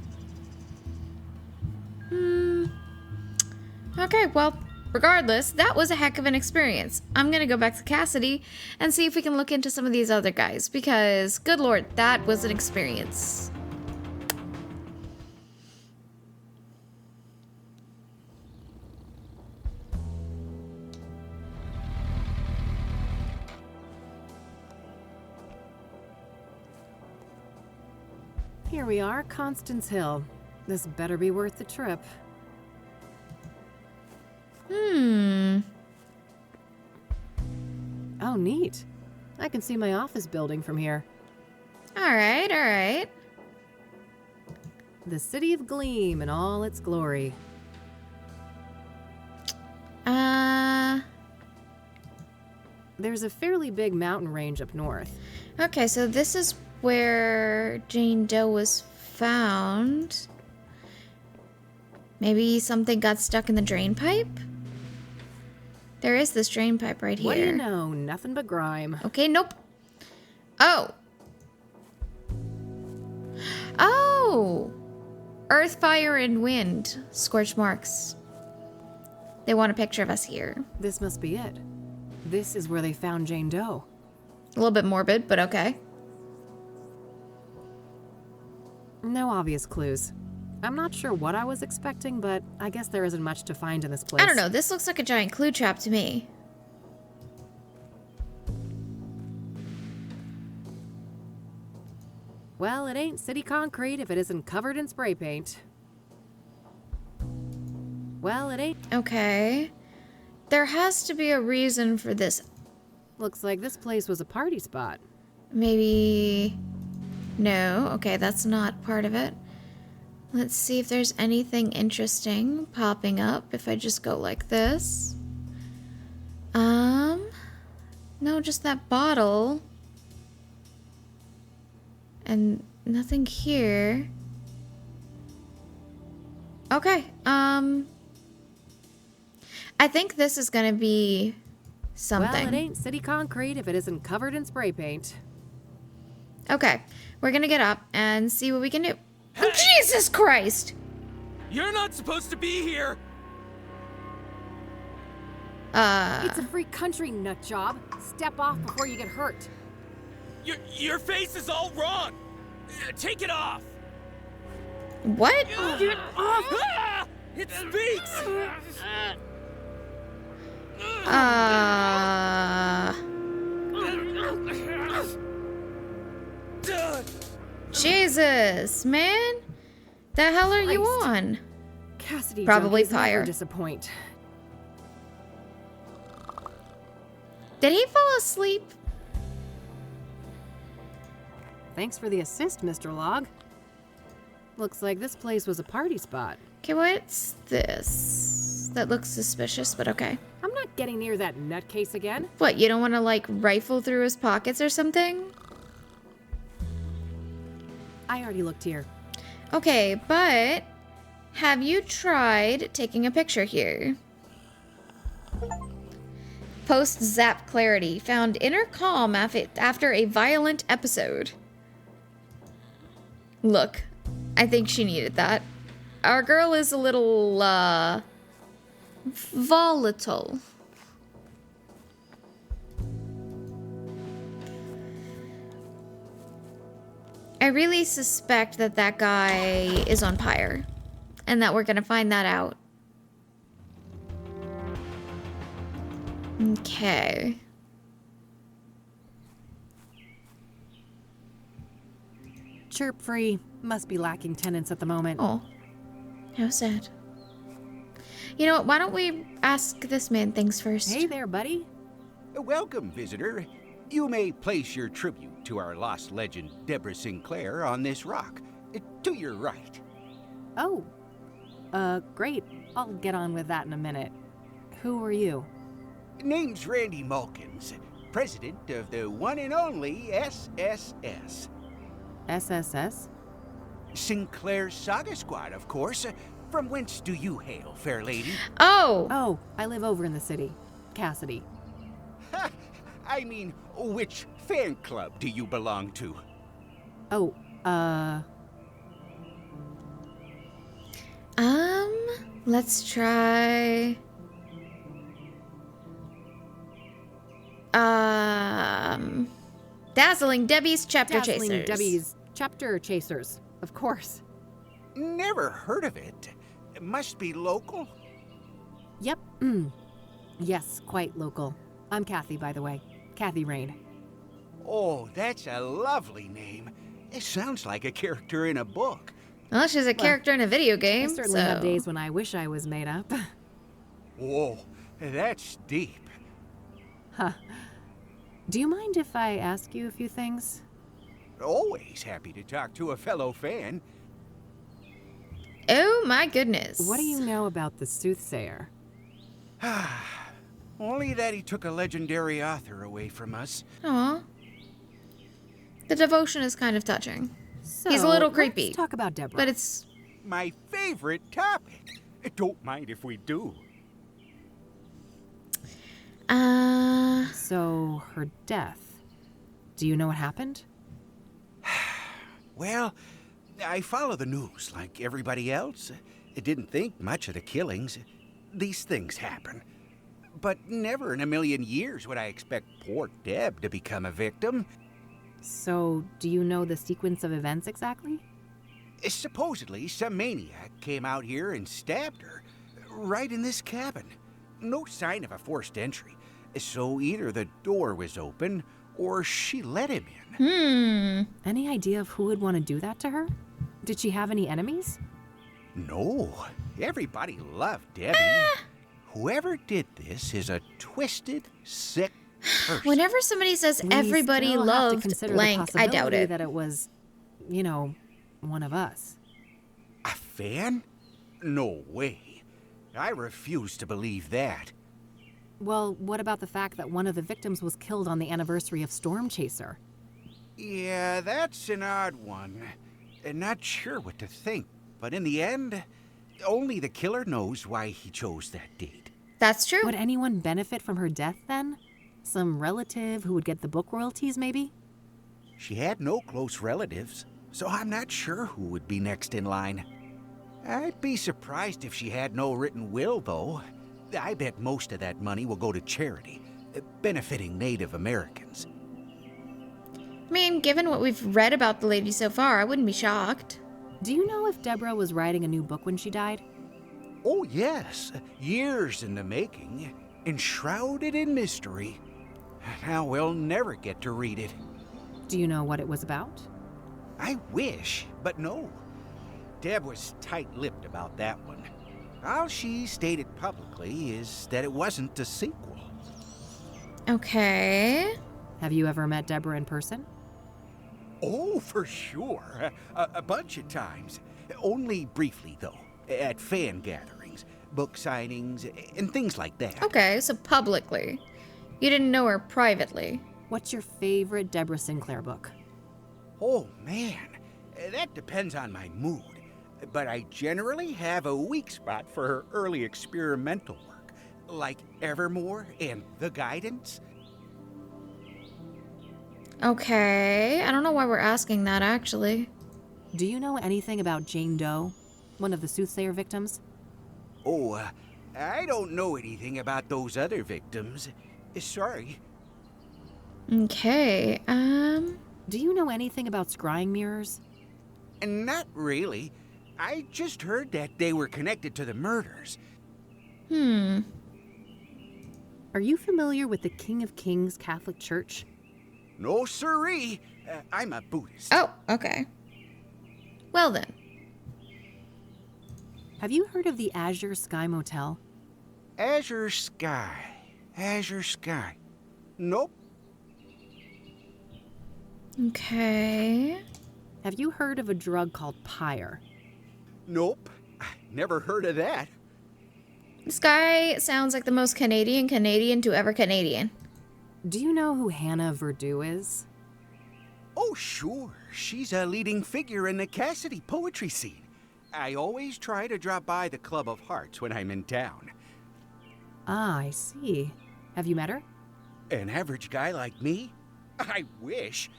Okay, well, regardless, that was a heck of an experience. I'm gonna go back to Cassidy and see if we can look into some of these other guys, because, good lord, that was an experience. Here we are, Constance Hill. This better be worth the trip. Oh, neat. I can see my office building from here. Alright, alright. The City of Gleam in all its glory. There's a fairly big mountain range up north. Okay, so this is where Jane Doe was found. Maybe something got stuck in the drain pipe? There is this drain pipe right here. What do you know? Nothing but grime. Okay, nope. Oh. Oh! Earth, fire, and wind. Scorch marks. They want a picture of us here. This must be it. This is where they found Jane Doe. A little bit morbid, but okay. No obvious clues. I'm not sure what I was expecting, but I guess there isn't much to find in this place. I don't know. This looks like a giant clue trap to me. Well, it ain't city concrete if it isn't covered in spray paint. Well, it ain't. Okay. There has to be a reason for this. Looks like this place was a party spot. Maybe... No. Okay, that's not part of it. Let's see if there's anything interesting popping up if I just go like this. No, just that bottle. And nothing here. Okay, I think this is gonna be something. Well, it ain't city concrete if it isn't covered in spray paint. Okay, we're gonna get up and see what we can do. Hey! Oh, Jesus Christ! You're not supposed to be here! It's a free country, nut job. Step off before you get hurt. Your face is all wrong! Take it off! What? Get off! Ah! It speaks! Jesus, man. The hell are you on? Cassidy Probably junkies fire. never disappoint. Did he fall asleep? Thanks for the assist, Mr. Log. Looks like this place was a party spot. Okay, what's this? That looks suspicious, but okay. I'm not getting near that nutcase again. What, you don't want to, like, rifle through his pockets or something? I already looked here. Okay, but have you tried taking a picture here? Post zap clarity. Found inner calm after a violent episode. Look, I think she needed that. Our girl is a little, volatile. I really suspect that that guy is on Pyre, and that we're gonna find that out. Okay. Chirp free. Must be lacking tenants at the moment. Oh, how sad. You know what, why don't we ask this man things first? Hey there, buddy. Welcome, visitor. You may place your tribute to our lost legend, Deborah Sinclair, on this rock. To your right. Oh. Great. I'll get on with that in a minute. Who are you? Name's Randy Mulkins, president of the one and only SSS. SSS? Sinclair Saga Squad, of course. From whence do you hail, fair lady? Oh, I live over in the city. Cassidy. Ha! I mean, which fan club do you belong to? Oh, let's try... Dazzling Debbie's Chapter Chasers. Dazzling Debbie's Chapter Chasers, of course. Never heard of it. It must be local. Yep. Yes, quite local. I'm Kathy, by the way. Kathy Rain. Oh, that's a lovely name. It sounds like a character in a book. Well, she's a character in a video game, I certainly have days when I wish I was made up. Whoa, that's deep. Huh. Do you mind if I ask you a few things? Always happy to talk to a fellow fan. Oh my goodness. What do you know about the Soothsayer? Only that he took a legendary author away from us. Aw. The devotion is kind of touching. So, he's a little creepy. Let's talk about Deborah. But it's... My favorite topic. Don't mind if we do. So, her death. Do you know what happened? Well, I follow the news like everybody else. I didn't think much of the killings. These things happen. But never in a million years would I expect poor Deb to become a victim. So, do you know the sequence of events exactly? Supposedly, some maniac came out here and stabbed her. Right in this cabin. No sign of a forced entry. So either the door was open, or she let him in. Any idea of who would want to do that to her? Did she have any enemies? No. Everybody loved Debbie. Whoever did this is a twisted, sick person. Whenever somebody says everybody loved blank, I doubt it. That it was, you know, one of us. A fan? No way. I refuse to believe that. Well, what about the fact that one of the victims was killed on the anniversary of Storm Chaser? Yeah, that's an odd one. Not sure what to think, but in the end, only the killer knows why he chose that date. That's true. Would anyone benefit from her death then? Some relative who would get the book royalties, maybe? She had no close relatives, so I'm not sure who would be next in line. I'd be surprised if she had no written will, though. I bet most of that money will go to charity, benefiting Native Americans. I mean, given what we've read about the lady so far, I wouldn't be shocked. Do you know if Deborah was writing a new book when she died? Oh, yes. Years in the making, enshrouded in mystery. Now we'll never get to read it. Do you know what it was about? I wish, but no. Deb was tight-lipped about that one. All she stated publicly is that it wasn't a sequel. Okay. Have you ever met Deborah in person? Oh, for sure. A bunch of times. Only briefly, though. At fan gatherings, book signings, and things like that. Okay, so publicly. You didn't know her privately. What's your favorite Deborah Sinclair book? Oh, man. That depends on my mood. But I generally have a weak spot for her early experimental work, like Evermore and The Guidance. Okay, I don't know why we're asking that, actually. Do you know anything about Jane Doe, one of the Soothsayer victims? Oh, I don't know anything about those other victims. Sorry. Okay, Do you know anything about scrying mirrors? Not really. I just heard that they were connected to the murders. Are you familiar with the King of Kings Catholic Church? No siree. I'm a Buddhist. Oh, okay. Well then. Have you heard of the Azure Sky Motel? Azure Sky. Azure Sky. Nope. Okay. Have you heard of a drug called pyre? Nope. Never heard of that. This guy sounds like the most Canadian to ever Canadian. Do you know who Hannah Verdew is? Oh, sure. She's a leading figure in the Cassidy poetry scene. I always try to drop by the Club of Hearts when I'm in town. Ah, I see. Have you met her? An average guy like me? I wish.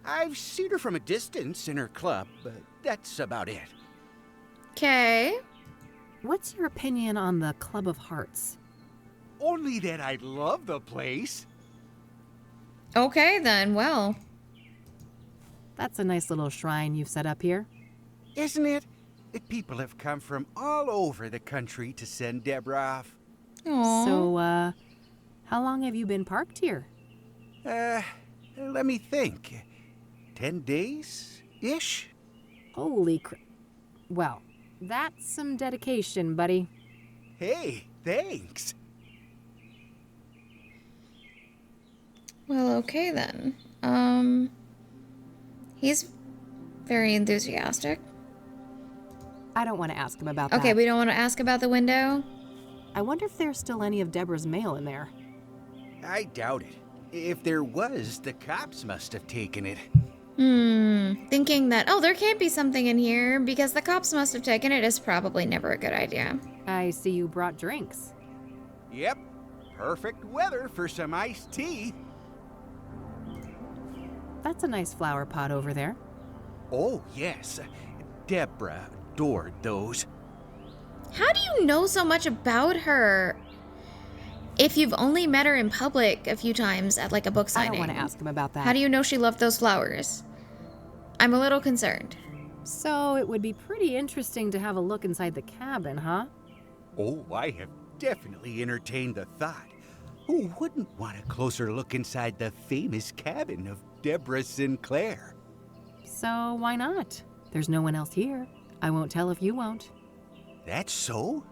I've seen her from a distance in her club, but that's about it. Okay. What's your opinion on the Club of Hearts? Only that I love the place. Okay, then. Well. That's a nice little shrine you've set up here. Isn't it? People have come from all over the country to send Deborah off. Aww. So, how long have you been parked here? Let me think. 10 days-ish? Holy crap. Well, that's some dedication, buddy. Hey, thanks. Well, okay then. He's very enthusiastic. I don't want to ask him about that. Okay, we don't want to ask about the window? I wonder if there's still any of Deborah's mail in there. I doubt it. If there was, the cops must have taken it. Thinking that, oh, there can't be something in here because the cops must have taken it is probably never a good idea. I see you brought drinks. Yep. Perfect weather for some iced tea. That's a nice flower pot over there. Oh, yes. Deborah adored those. How do you know so much about her? If you've only met her in public a few times at like a book signing. I don't want to ask him about that. How do you know she loved those flowers? I'm a little concerned. So it would be pretty interesting to have a look inside the cabin, huh? Oh, I have definitely entertained the thought. Who wouldn't want a closer look inside the famous cabin of Deborah Sinclair? So why not? There's no one else here. I won't tell if you won't. That's so?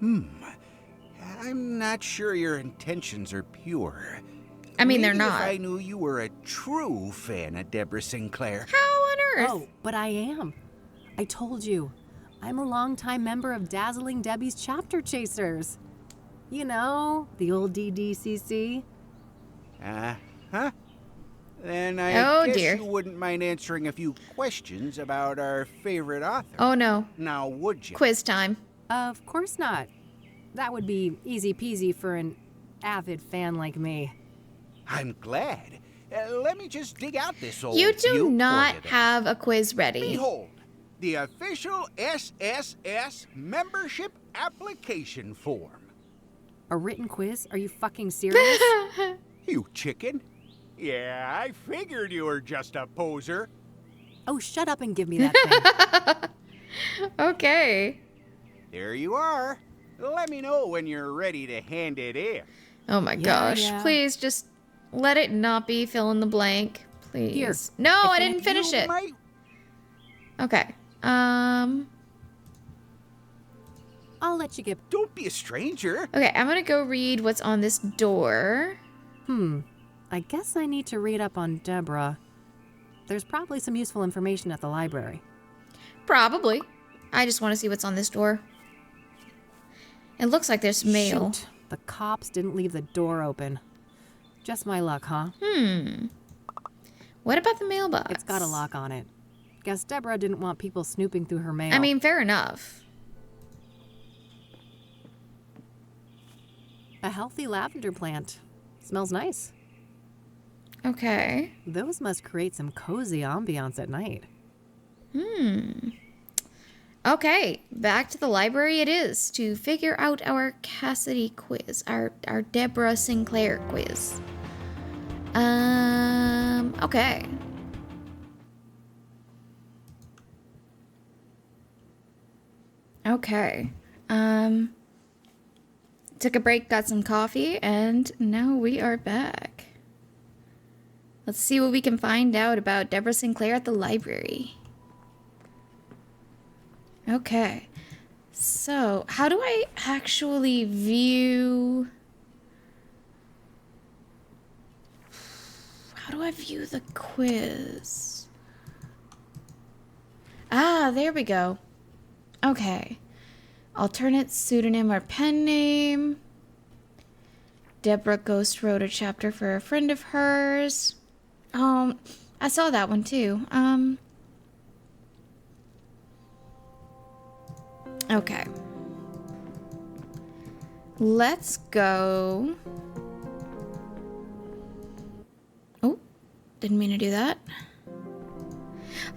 I'm not sure your intentions are pure. I mean, they're Maybe not. If I knew you were a true fan of Deborah Sinclair. How on earth? Oh, but I am. I told you. I'm a longtime member of Dazzling Debbie's Chapter Chasers. You know, the old DDCC. Uh-huh. Then I guess dear. you wouldn't mind answering a few questions about our favorite author. Oh no. Now, would you? Quiz time. Of course not. That would be easy peasy for an avid fan like me. I'm glad. Let me just dig out this old You do view not for you then. have a quiz ready. Behold, the official SSS membership application form. A written quiz? Are you fucking serious? You chicken. Yeah, I figured you were just a poser. Oh, shut up and give me that thing. Okay. There you are. Let me know when you're ready to hand it in. Oh my gosh. yeah. Please just let it not be fill in the blank. Please. Here. No, I didn't finish You it. might- Okay. I'll let you get... Don't be a stranger. Okay, I'm gonna go read what's on this door. I guess I need to read up on Deborah. There's probably some useful information at the library. Probably. I just want to see what's on this door. It looks like there's mail. Shoot, the cops didn't leave the door open. Just my luck, huh? What about the mailbox? It's got a lock on it. Guess Deborah didn't want people snooping through her mail. I mean, fair enough. A healthy lavender plant. Smells nice. Okay. Those must create some cozy ambiance at night. Okay, back to the library it is to figure out our Cassidy quiz, our Deborah Sinclair quiz. Okay. Okay. Took a break, got some coffee, and now we are back. Let's see what we can find out about Deborah Sinclair at the library. Okay. So, how do I actually view... do I view the quiz? Ah, there we go. Okay. Alternate pseudonym or pen name. Deborah Ghost wrote a chapter for a friend of hers. I saw that one too. Okay. Let's go. Oh, didn't mean to do that.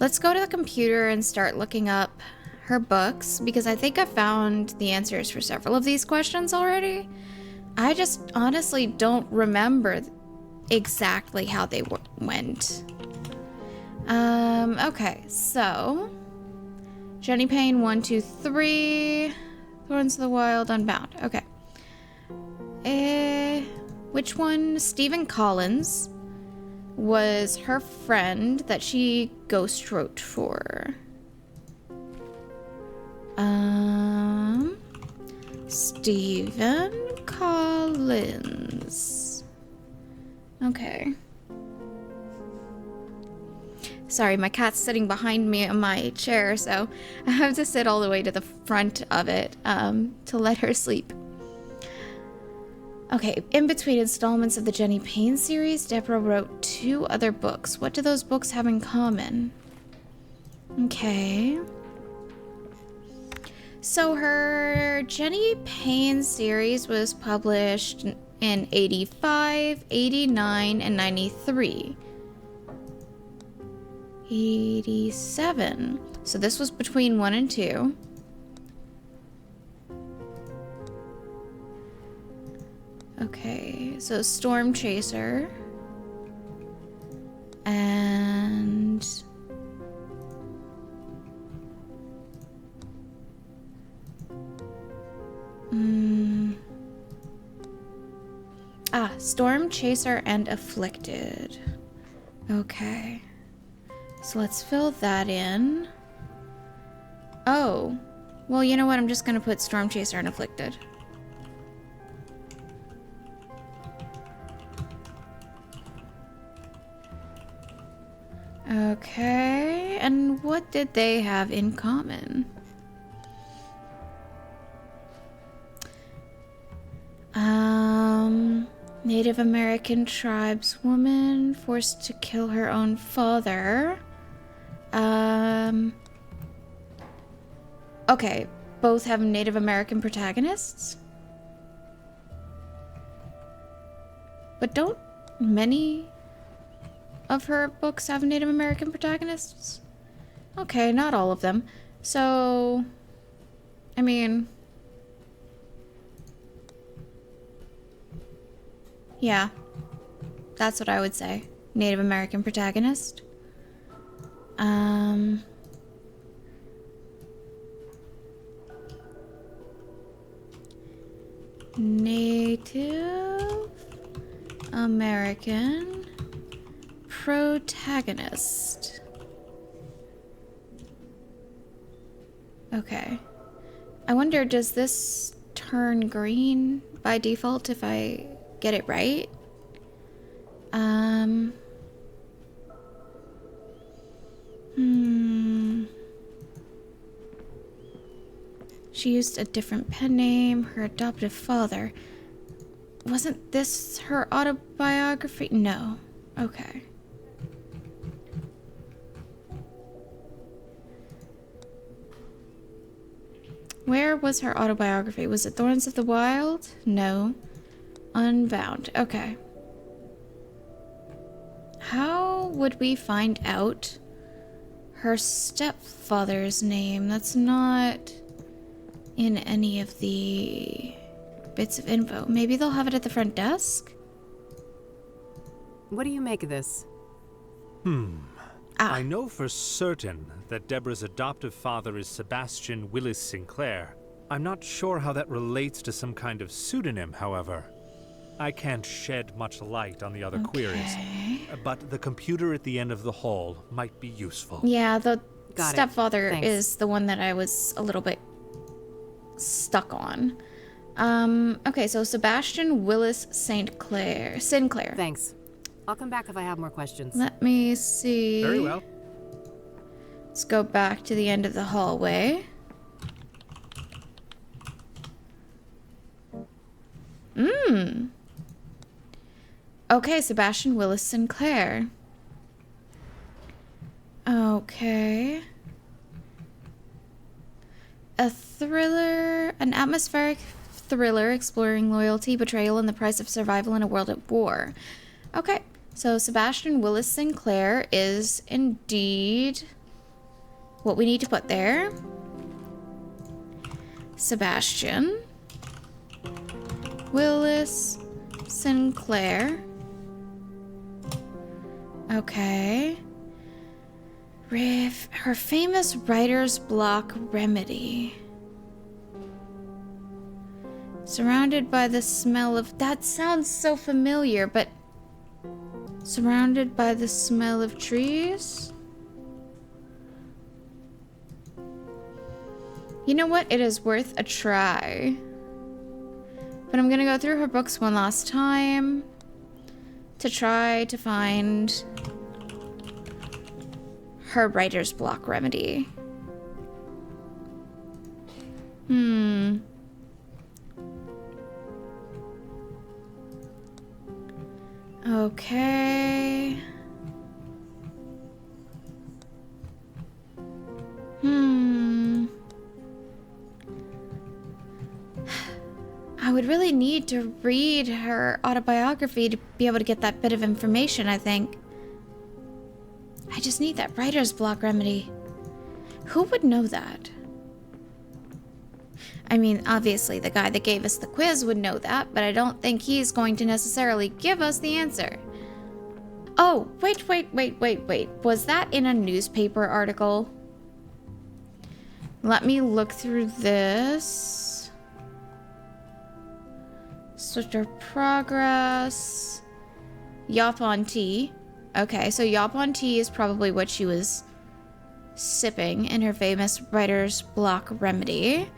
Let's go to the computer and start looking up her books, because I think I found the answers for several of these questions already. I just honestly don't remember exactly how they went. Okay, so Jenny Payne, 1, 2, 3. Thorns of the Wild, Unbound. Okay. Which one? Stephen Collins was her friend that she ghost wrote for. Stephen Collins. Okay. Sorry, my cat's sitting behind me on my chair, so I have to sit all the way to the front of it to let her sleep. Okay, in between installments of the Jenny Payne series, Deborah wrote 2 other books. What do those books have in common? Okay. So her Jenny Payne series was published in 85, 89, and 93. 87. So this was between 1 and 2. Okay, so Storm Chaser. And Storm Chaser and Afflicted. Okay. So let's fill that in. Oh. Well, you know what? I'm just gonna put Storm Chaser and Afflicted. Okay. And what did they have in common? Native American tribeswoman forced to kill her own father. Okay, both have Native American protagonists? But don't many of her books have Native American protagonists? Okay, not all of them. So, I mean, yeah, that's what I would say. Native American protagonist. Native American protagonist. Okay. I wonder, does this turn green by default if I get it right? She used a different pen name, her adoptive father. Wasn't this her autobiography? No. Okay. Where was her autobiography? Was it Thorns of the Wild? No. Unbound. Okay. How would we find out her stepfather's name? That's not in any of the bits of info. Maybe they'll have it at the front desk? What do you make of this? I know for certain that Deborah's adoptive father is Sebastian Willis Sinclair. I'm not sure how that relates to some kind of pseudonym, however. I can't shed much light on the other queries, but the computer at the end of the hall might be useful. Yeah, the stepfather is the one that I was a little bit stuck on. Okay, so Sebastian Willis Sinclair. Thanks. I'll come back if I have more questions. Let me see. Very well. Let's go back to the end of the hallway. Okay, Sebastian Willis Sinclair. Okay. A thriller, an atmospheric thriller exploring loyalty, betrayal, and the price of survival in a world at war. Okay, so Sebastian Willis Sinclair is indeed what we need to put there. Sebastian Willis Sinclair. Okay. Her famous writer's block remedy. Surrounded by the smell of... That sounds so familiar, but... Surrounded by the smell of trees? You know what? It is worth a try. But I'm gonna go through her books one last time to try to find her writer's block remedy. Okay. I would really need to read her autobiography to be able to get that bit of information, I think. I just need that writer's block remedy. Who would know that? I mean, obviously the guy that gave us the quiz would know that, but I don't think he's going to necessarily give us the answer. Oh, wait. Was that in a newspaper article? Let me look through this. Swifter progress. Yapon tea. Okay, so Yapon tea is probably what she was sipping in her famous writer's block remedy.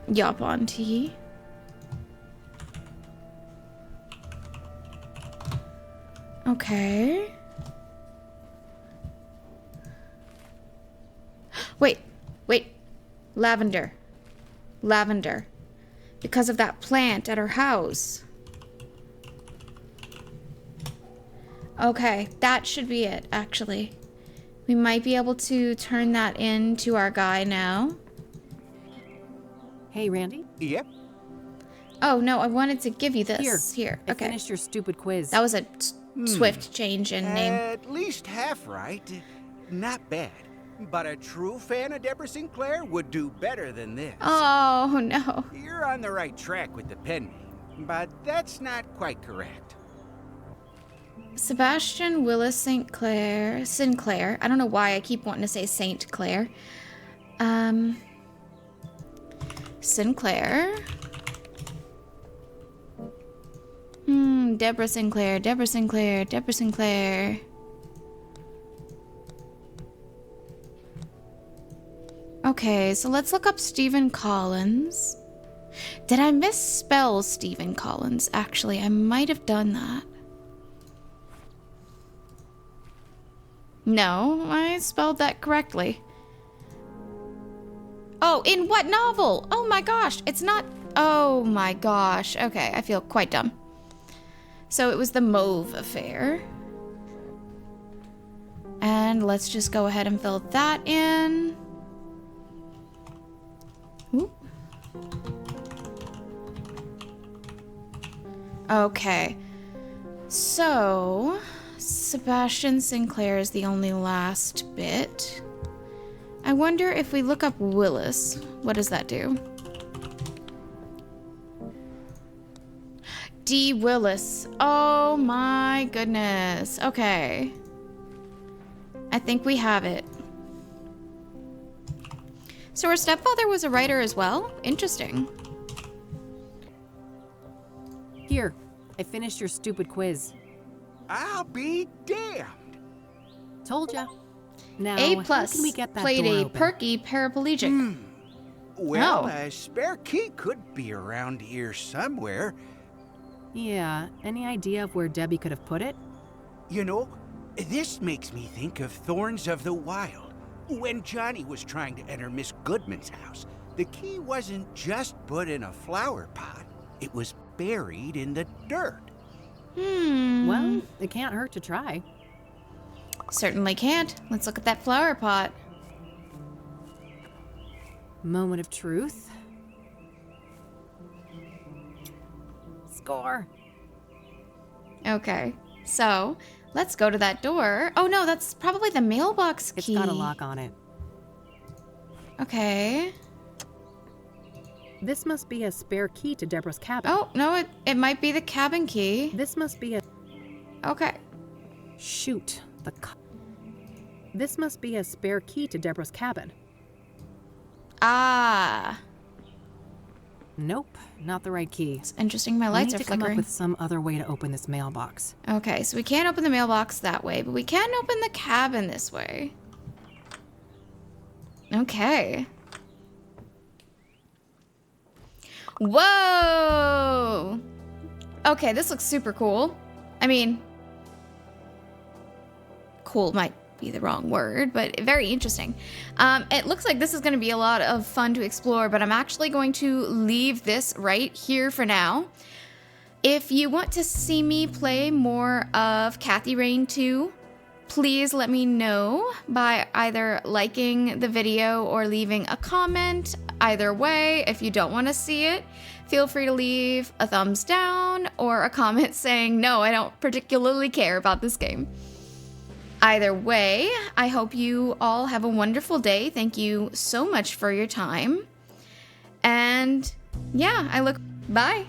Yapon tea. Okay. Wait. Lavender. Because of that plant at her house. Okay, that should be it, actually. We might be able to turn that into our guy now. Hey, Randy? Yep. Oh, no, I wanted to give you this. Here. I Okay. finished your stupid quiz. That was a swift change in name. At least half right. Not bad. But a true fan of Deborah Sinclair would do better than this. Oh, no. You're on the right track with the pen name, but that's not quite correct. Sebastian Willis Sinclair. I don't know why I keep wanting to say Saint Clair. Sinclair. Deborah Sinclair. Okay, so let's look up Stephen Collins. Did I misspell Stephen Collins? Actually, I might have done that. No, I spelled that correctly. Oh, in what novel? Oh my gosh, it's not... Oh my gosh. Okay, I feel quite dumb. So it was the Mauve Affair. And let's just go ahead and fill that in. Ooh. Okay. So... Sebastian Sinclair is the only last bit. I wonder if we look up Willis, what does that do? D. Willis. Oh my goodness. Okay. I think we have it. So her stepfather was a writer as well? Interesting. Here, I finished your stupid quiz. I'll be damned. Told ya. Now, A+, how can we get that played door a open? perky paraplegic. Well, Oh. a spare key could be around here somewhere. Yeah, any idea of where Debbie could have put it? You know, this makes me think of Thorns of the Wild. When Johnny was trying to enter Miss Goodman's house, the key wasn't just put in a flower pot. It was buried in the dirt. Well, it can't hurt to try. Certainly can't. Let's look at that flower pot. Moment of truth. Score. Okay, so let's go to that door. Oh no, that's probably the mailbox key. It's got a lock on it. Okay. This must be a spare key to Deborah's cabin. Oh, no, it might be the cabin key. This must be a... Okay. Shoot. This must be a spare key to Deborah's cabin. Ah. Nope, not the right key. It's interesting, my lights are flickering. We need to come up flickering. with some other way to open this mailbox. Okay, so we can't open the mailbox that way, but we can open the cabin this way. Okay. Whoa! Okay, this looks super cool. I mean, cool might be the wrong word, but very interesting. It looks like this is going to be a lot of fun to explore, but I'm actually going to leave this right here for now. If you want to see me play more of Kathy Rain 2, please let me know by either liking the video or leaving a comment. Either way, if you don't want to see it, feel free to leave a thumbs down or a comment saying, no, I don't particularly care about this game. Either way, I hope you all have a wonderful day. Thank you so much for your time. And yeah, bye.